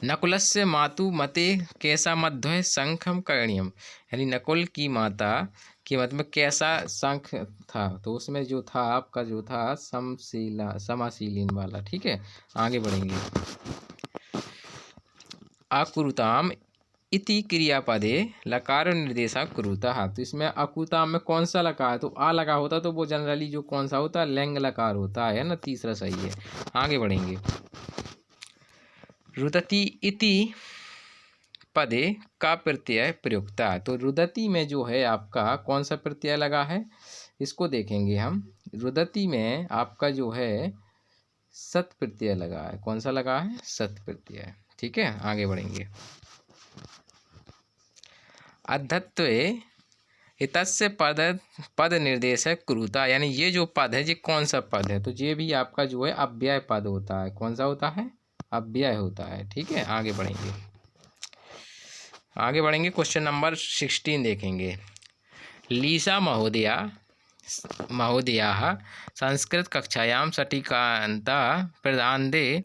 A: नकुलस्य मातु मते कैसा मध्य शंखम करणीयम, यानी नकुल की माता कि मतलब कैसा शंख था? तो उसमें जो था आपका जो था समाशीलीन वाला। ठीक है, आगे बढ़ेंगे। अकुरुताम इति क्रियापदे लकार निर्देशक कुरुता, तो इसमें अकुरुताम में कौन सा लगा है? तो आ लगा होता तो वो जनरली जो कौन सा होता है? लैंग लकार होता है ना। तीसरा सही है। आगे बढ़ेंगे। रुदति इति पदे का प्रत्यय प्रयुक्ता, तो रुदति में जो है आपका कौन सा प्रत्यय लगा है? इसको देखेंगे हम। रुदति में आपका जो है सत प्रत्यय लगा है। कौन सा लगा है? सत प्रत्यय। ठीक है, आगे बढ़ेंगे। अद्धत्वे हितस्य पद निर्देशक कुरुता, यानी ये जो पद है ये कौन सा पद है? तो ये भी आपका जो है अव्यय पद होता है। कौन सा होता है? अव्यय होता है। ठीक है, आगे बढ़ेंगे। आगे बढ़ेंगे, क्वेश्चन नंबर 16 देखेंगे। लीसा महोदयाः संस्कृत कक्षायां सटिकान्ता प्रदान्दे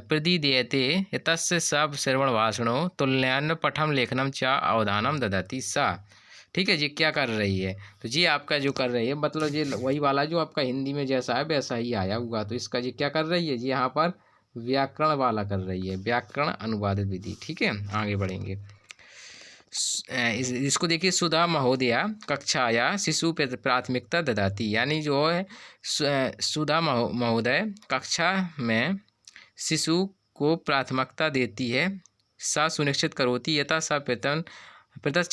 A: प्रदीयते एतस्य सब श्रवणभाषणो तुल्यान्न पठम लेखनम च अवधानम ददाति सा। ठीक है जी, क्या कर रही है? तो जी आपका जो कर रही है मतलब ये वही वाला जो आपका हिंदी में जैसा है वैसा ही आया हुआ। तो इसका जी क्या कर रही है? जी यहाँ पर व्याकरण वाला कर रही है, व्याकरण अनुवादित विधि। ठीक है, आगे बढ़ेंगे। इसको देखिए, सुधा महोदया कक्षाया शिशु प्राथमिकता ददाती, यानी जो है सुधा महोदय कक्षा में शिशु को प्राथमिकता देती है। सा सुनिश्चित करोती यथा सा प्रदत्त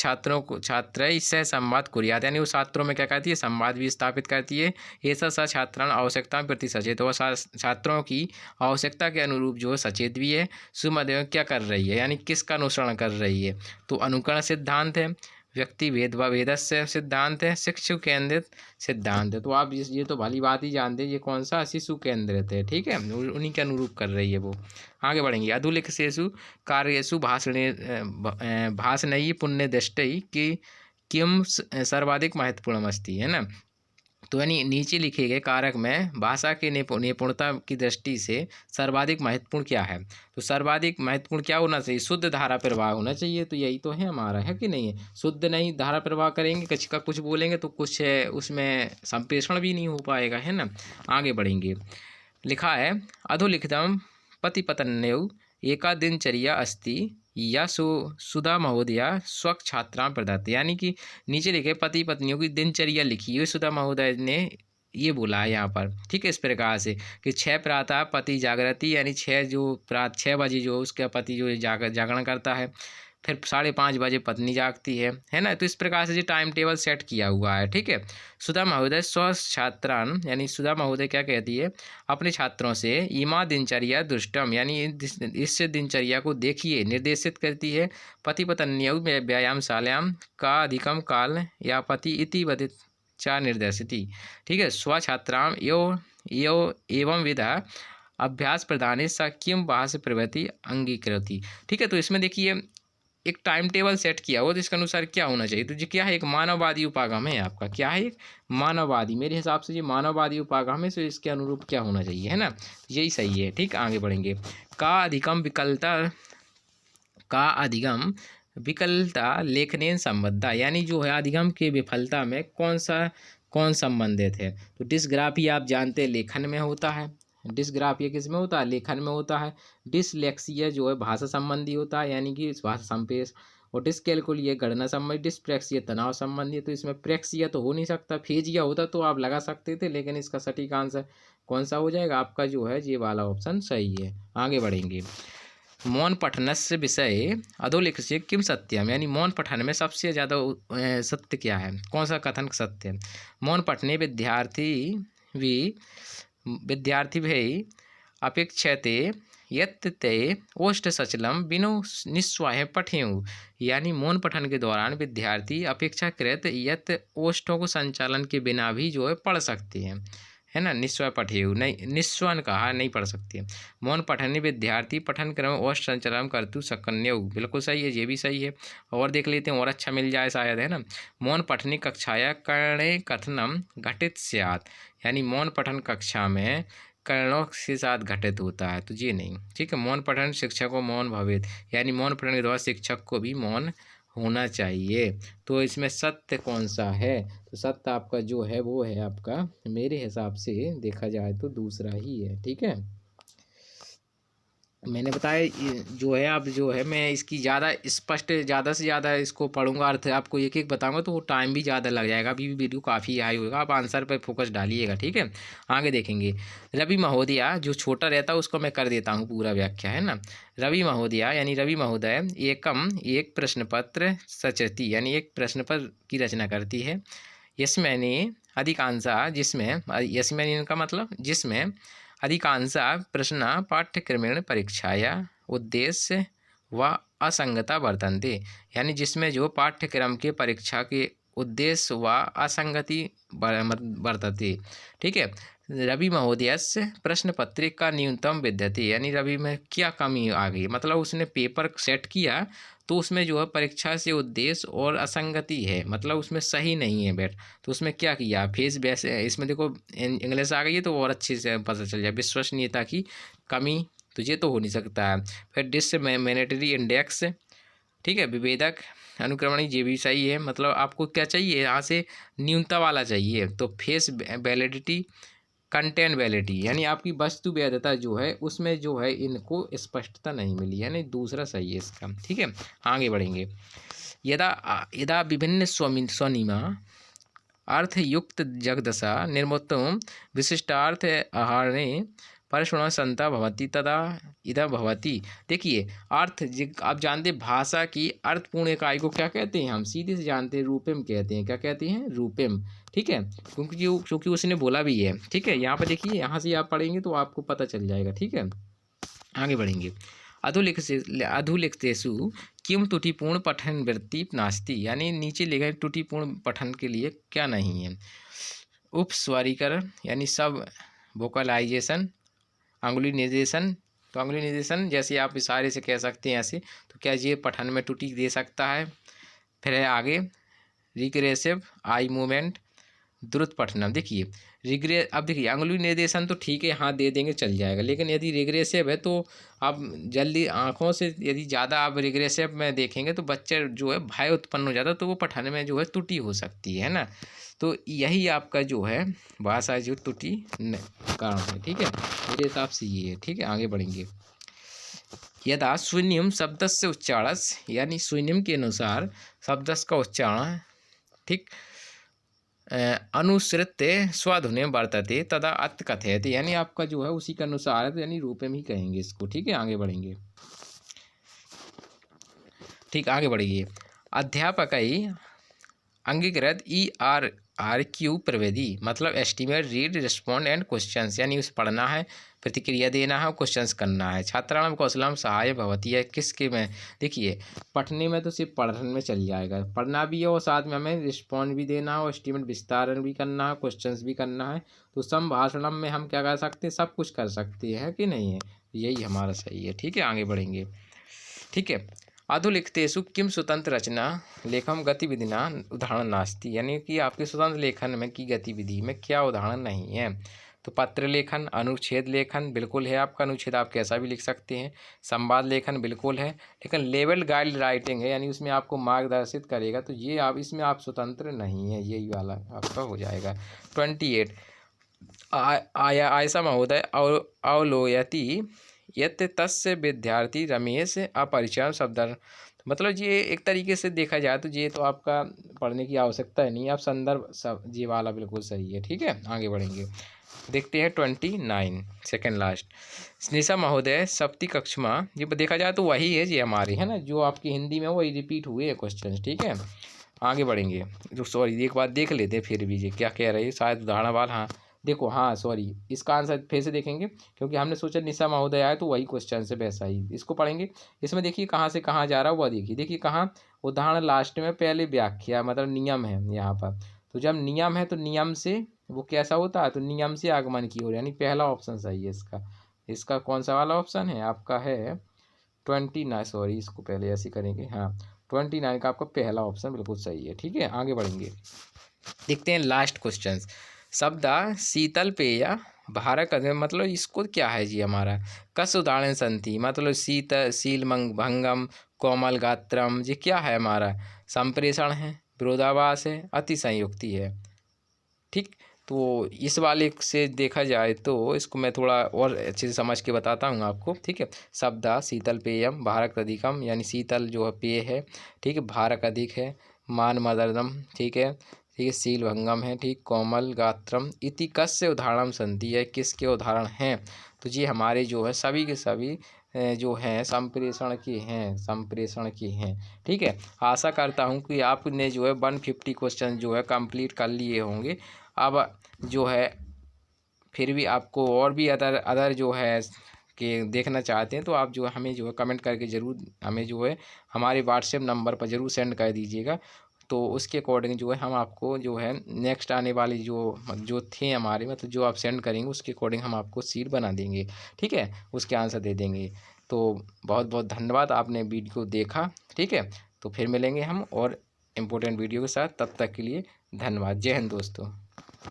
A: छात्रै सह संवाद कुर्यात्, यानी वो छात्रों में क्या करती है, संवाद भी स्थापित करती है। ऐसा सा छात्रान आवश्यकता प्रति सचेत, और छात्रों की आवश्यकता के अनुरूप जो है सचेत भी है। सुमध्य क्या कर रही है, यानी किसका अनुसरण कर रही है, तो अनुकरण सिद्धांत है, व्यक्ति भेद व भेदस्य सिद्धांत है, शिशु केंद्रित सिद्धांत है। तो आप ये तो भली बात ही जानते हैं ये कौन सा शिशु केंद्रित है, ठीक है, उन्हीं के अनुरूप कर रही है वो। आगे बढ़ेंगे। अधुलिखितेषु कार्येषु भाषणैः पुण्यदृष्टैः कि किम सर्वाधिक महत्वपूर्ण अस्ति, है ना। तो यानी नीचे लिखे गए कारक में भाषा के निपुणता की दृष्टि से सर्वाधिक महत्वपूर्ण क्या है, तो सर्वाधिक महत्वपूर्ण क्या होना चाहिए, शुद्ध धारा प्रवाह होना चाहिए। तो यही तो है हमारा, है कि नहीं है। शुद्ध नहीं धारा प्रवाह करेंगे, कुछ का कुछ बोलेंगे तो कुछ उसमें संप्रेषण भी नहीं हो पाएगा, है ना। आगे बढ़ेंगे। लिखा है अधोलिखितम पतिपत्न्यौ एका दिनचर्या अस्ति या सुधा महोदया स्वक छात्रां प्रदत्त, यानी कि नीचे लिखे पति पत्नियों की दिनचर्या लिखी हुई सुधा महोदय ने ये बोला है यहाँ पर, ठीक है। इस प्रकार से कि 6 प्रातः पति जागृति, यानी 6 बजे जो उसका पति जो जागरण करता है, फिर 5:30 बजे पत्नी जागती है ना। तो इस प्रकार से जो टाइम टेबल सेट किया हुआ है, ठीक है। सुधा महोदय स्व छात्रान, यानी सुधा महोदय क्या कहती है अपने छात्रों से, इमा दिनचर्या दुष्टम, यानी इस दिनचर्या को देखिए, निर्देशित करती है। पति पत्न्यौ व्यायामशालायां का अधिकम काल या पति इति वदित चा निर्देशिती, ठीक है। स्व छात्रां यो एवं विधा अभ्यास प्रदाने सा किम भाष प्रवृत्ति अंगीकृति, ठीक है। तो इसमें देखिए एक टाइम टेबल सेट किया हो, तो इसके अनुसार क्या होना चाहिए, तो ये क्या है, एक मानववादी उपागम है आपका, क्या है, एक मानववादी, मेरे हिसाब से ये मानववादी उपागम है। तो इसके अनुरूप क्या होना चाहिए, है ना, यही सही है, ठीक। आगे बढ़ेंगे। का अधिगम विकलता लेखनेन संबद्धा, यानी जो है अधिगम के विफलता में कौन संबंधित है, तो डिस्ग्राफी आप जानते हैं लेखन में होता है, डिस्ग्राफिया किस में होता है, लेखन में होता है। डिसलेक्सिया जो है भाषा संबंधी होता है, यानी कि भाषा संपेश, और डिसकैलकुलिया गणना संबंधी, डिस्प्रेक्सिया तनाव संबंधी है। तो इसमें प्रेक्सिया तो हो नहीं सकता, फेजिया होता तो आप लगा सकते थे, लेकिन इसका सटीक आंसर कौन सा हो जाएगा आपका, जो है ये वाला ऑप्शन सही है। आगे बढ़ेंगे। मौन पठनस्य विषय अधोलिखित किम सत्यम, यानी मौन पठन में सबसे ज़्यादा सत्य क्या है, कौन सा कथन सत्य है। मौन पठने विद्यार्थी भय अपेक्षते यत् ते ओष्ठसचलम बिनु निस्वाह पठेयु, यानी मौन पठन के दौरान विद्यार्थी अपेक्षाकृत यत् ओष्ठों को संचालन के बिना भी जो है पढ़ सकते हैं, है ना। निस्वाह पठेयु नहीं, निस्वन कहा, नहीं पढ़ सकते। मौन पठन विद्यार्थी पठन क्रम ओष्ठ संचालन करतु सकन्यु, बिल्कुल सही है, ये भी सही है। और देख लेते हैं और अच्छा मिल जाए शायद, है ना। मौन पठनी कक्षाया कर्णे कथनम घटित स्यात्, यानी मौन पठन कक्षा में कर्णों के साथ घटित होता है, तो ये नहीं, ठीक है। मौन पठन शिक्षक को मौन भवेत, यानी मौन पठन के दौरान शिक्षक को भी मौन होना चाहिए। तो इसमें सत्य कौन सा है, तो सत्य आपका जो है वो है आपका, मेरे हिसाब से देखा जाए तो दूसरा ही है, ठीक है। मैंने बताया जो है, अब जो है मैं इसकी ज़्यादा स्पष्ट ज़्यादा से ज़्यादा इसको पढ़ूंगा, अर्थ आपको एक एक बताऊंगा, तो वो टाइम भी ज़्यादा लग जाएगा। अभी भी वीडियो काफ़ी हाई होगा, आप आंसर पर फोकस डालिएगा, ठीक है। आगे देखेंगे। रवि महोदया, जो छोटा रहता है उसको मैं कर देता हूँ पूरा व्याख्या, है ना। रवि महोदया यानी रवि महोदय एक प्रश्न पत्र सचती, यानी एक प्रश्न पत्र की रचना करती है। यस्मैने अधिकांशा, जिसमें यस्मैन का मतलब जिसमें अधिकांशा प्रश्न पाठ्यक्रमेण परीक्षाया उद्देश्य व असंगता वर्तन्ते, यानी जिसमें जो पाठ्यक्रम के परीक्षा के उद्देश्य व असंगति वर्तते, ठीक है। रवि महोदयस्य प्रश्न पत्रिका न्यूनतम विद्यते, यानी रवि में क्या कमी आ गई, मतलब उसने पेपर सेट किया तो उसमें जो है परीक्षा से उद्देश्य और असंगति है, मतलब उसमें सही नहीं है बैठ, तो उसमें क्या किया फेस वैसे, इसमें देखो इंग्लिश आ गई है तो और अच्छे से पता चल जाए, विश्वसनीयता की कमी, तो ये तो हो नहीं सकता है। फिर डिसमेनेटरी इंडेक्स, ठीक है, विभेदक अनुक्रमणी, ये भी सही है, मतलब आपको क्या चाहिए यहाँ से, न्यूनता वाला चाहिए। तो फेस वैलिडिटी, कंटेंट वैलिडिटी, यानी आपकी वस्तु वैधता जो है उसमें जो है इनको स्पष्टता नहीं मिली, यानी दूसरा सही है इसका, ठीक है। आगे बढ़ेंगे। यदा विभिन्न स्वनिमा अर्थयुक्त जगदशा निर्मोत्तम विशिष्टार्थ आहरणे परस्मरणसंता भवति तदा इदं भवति। देखिए अर्थ आप जानते हैं भाषा की अर्थपूर्ण इकाई को क्या कहते हैं, हम सीधे से जानते हैं रूपम कहते हैं। क्या कहते हैं, रूपम। ठीक है, क्योंकि उसने बोला भी है। ठीक है, यहाँ पर देखिए, यहाँ से आप पढ़ेंगे तो आपको पता चल जाएगा। ठीक है, आगे बढ़ेंगे। अधुलिखितेषु किम त्रुटिपूर्ण पठन वृत्ति नास्ति, यानी नीचे लिखे त्रुटिपूर्ण पठन के लिए क्या नहीं है। उपस्वरीकरण यानी सब वोकलाइजेशन, अंगुली निर्देशन। तो अंगुली निर्देशन जैसे आप इशारे से कह सकते हैं ऐसे, तो क्या ये पठन में त्रुटि दे सकता है। फिर है आगे रिग्रेसिव आई मूवमेंट, द्रुत पठनम। देखिए अब देखिए अंगुली निर्देशन तो ठीक है, हाथ दे देंगे चल जाएगा, लेकिन यदि रिग्रेसिव है तो आप जल्दी आँखों से यदि ज़्यादा आप रिग्रेसिव में देखेंगे तो बच्चे जो है भय उत्पन्न हो जाता है, तो वो पठन में जो है त्रुटि हो सकती है ना। तो यही आपका जो है भाषा जो त्रुटि कारण है। ठीक है, मेरे हिसाब से ये है। ठीक है, आगे बढ़ेंगे। यदा शून्यम शब्दस्य उच्चारणस, यानी शून्यम के अनुसार शब्दस का उच्चारण ठीक अनुसृत्य स्वध्वनि वर्तते तदा अत्र कथयति, यानी आपका जो है उसी के अनुसार है, तो यानी रूपम ही कहेंगे इसको। ठीक है, आगे बढ़ेंगे। ठीक, आगे बढ़िए। अध्यापक अंगीकृत ERQ प्रविधि, मतलब estimate, read, respond and questions, यानी उसे पढ़ना है, प्रतिक्रिया देना है और क्वेश्चंस करना है। छात्राणाम कौशलम सहाय भवती है, किसके में, देखिए पढ़ने में तो सिर्फ पढ़ने में चल जाएगा, पढ़ना भी है और साथ में हमें रिस्पॉन्ड भी देना है और एस्टिमेट विस्तारण भी करना है, क्वेश्चंस भी करना है। तो संभाषणम में हम क्या कर सकते हैं, सब कुछ कर सकते हैं कि नहीं है, यही हमारा सही है। ठीक है, आगे बढ़ेंगे। ठीक है, अधुलिखितेषु किम स्वतंत्र रचना लेखम गतिविधिना उदाहरण नास्ति, यानी कि आपके स्वतंत्र लेखन में की गतिविधि में क्या उदाहरण नहीं है। तो पत्र लेखन, अनुच्छेद लेखन बिल्कुल है आपका, अनुच्छेद आप कैसा भी लिख सकते हैं। संवाद लेखन बिल्कुल है, लेकिन लेवल गाइड राइटिंग है, यानी उसमें आपको मार्गदर्शित करेगा, तो ये आप इसमें आप स्वतंत्र नहीं है, यही वाला आपका हो जाएगा। 28 आयसा महोदय अवलोयति यत तस्य विद्यार्थी रमेश अपरिचय शब्द, मतलब ये एक तरीके से देखा जाए तो ये तो आपका पढ़ने की आवश्यकता है नहीं, आप संदर्भ सब ये वाला बिल्कुल सही है। ठीक है, आगे बढ़ेंगे। देखते हैं 29 सेकेंड लास्ट। स्नेशा महोदय सप्ती कक्षा, ये देखा जाए तो वही है ये हमारे, है ना, जो आपकी हिंदी में वही रिपीट हुए हैं क्वेश्चन। ठीक है, आगे बढ़ेंगे। जो सॉरी एक बार देख लेते हैं फिर भी ये क्या कह रही है, शायद उदाहरण वाला। हाँ देखो, हाँ सॉरी, इसका आंसर फिर से देखेंगे क्योंकि हमने सोचा निशा महोदय आए तो वही क्वेश्चन से वैसा ही इसको पढ़ेंगे। इसमें देखिए कहाँ से कहाँ जा रहा है वह देखिए कहाँ उदाहरण लास्ट में पहले व्याख्या मतलब नियम है यहाँ पर। तो जब नियम है तो नियम से वो कैसा होता है, तो नियम से आगमन की ओर, यानी पहला ऑप्शन सही है इसका। इसका कौन सा वाला ऑप्शन है आपका, है 29, सॉरी इसको पहले ऐसे करेंगे, हाँ 29 का आपका पहला ऑप्शन बिल्कुल सही है। ठीक है, आगे बढ़ेंगे। देखते हैं लास्ट क्वेश्चन। शब्द शीतल पेय भारक, मतलब इसको क्या है जी हमारा, कस उदाहरण संति, मतलब शील भंगम कोमल गात्रम, ये क्या है हमारा, संप्रेषण है, विरोधाभास है, अति संयुक्ति है। ठीक, तो इस वाले से देखा जाए तो इसको मैं थोड़ा और अच्छे से समझ के बताता हूँ आपको। ठीक है, शब्द शीतल पेयम भारक अधिकम, यानी शीतल जो है पेय है, ठीक है, भारक अधिक है, मान मदर्दम, ठीक है, ठीक है, शील भंगम है, ठीक, कोमल गात्रम इति कस्य उदाहरण संति है, किसके उदाहरण हैं, तो ये हमारे जो है सभी के सभी जो हैं संप्रेषण के हैं। ठीक है, आशा करता हूँ कि आपने जो है 150 क्वेश्चन जो है कंप्लीट कर लिए होंगे। अब जो है फिर भी आपको और भी अदर जो है कि देखना चाहते हैं तो आप जो है हमें जो है कमेंट करके ज़रूर हमें जो है हमारे व्हाट्सएप नंबर पर ज़रूर सेंड कर दीजिएगा। तो उसके अकॉर्डिंग जो है हम आपको जो है नेक्स्ट आने वाली जो थे हमारे मतलब जो आप सेंड करेंगे उसके अकॉर्डिंग हम आपको सीट बना देंगे। ठीक है, उसके आंसर दे देंगे। तो बहुत बहुत धन्यवाद, आपने वीडियो देखा। ठीक है, तो फिर मिलेंगे हम और इम्पोर्टेंट वीडियो के साथ, तब तक के लिए धन्यवाद। जय हिंद दोस्तों।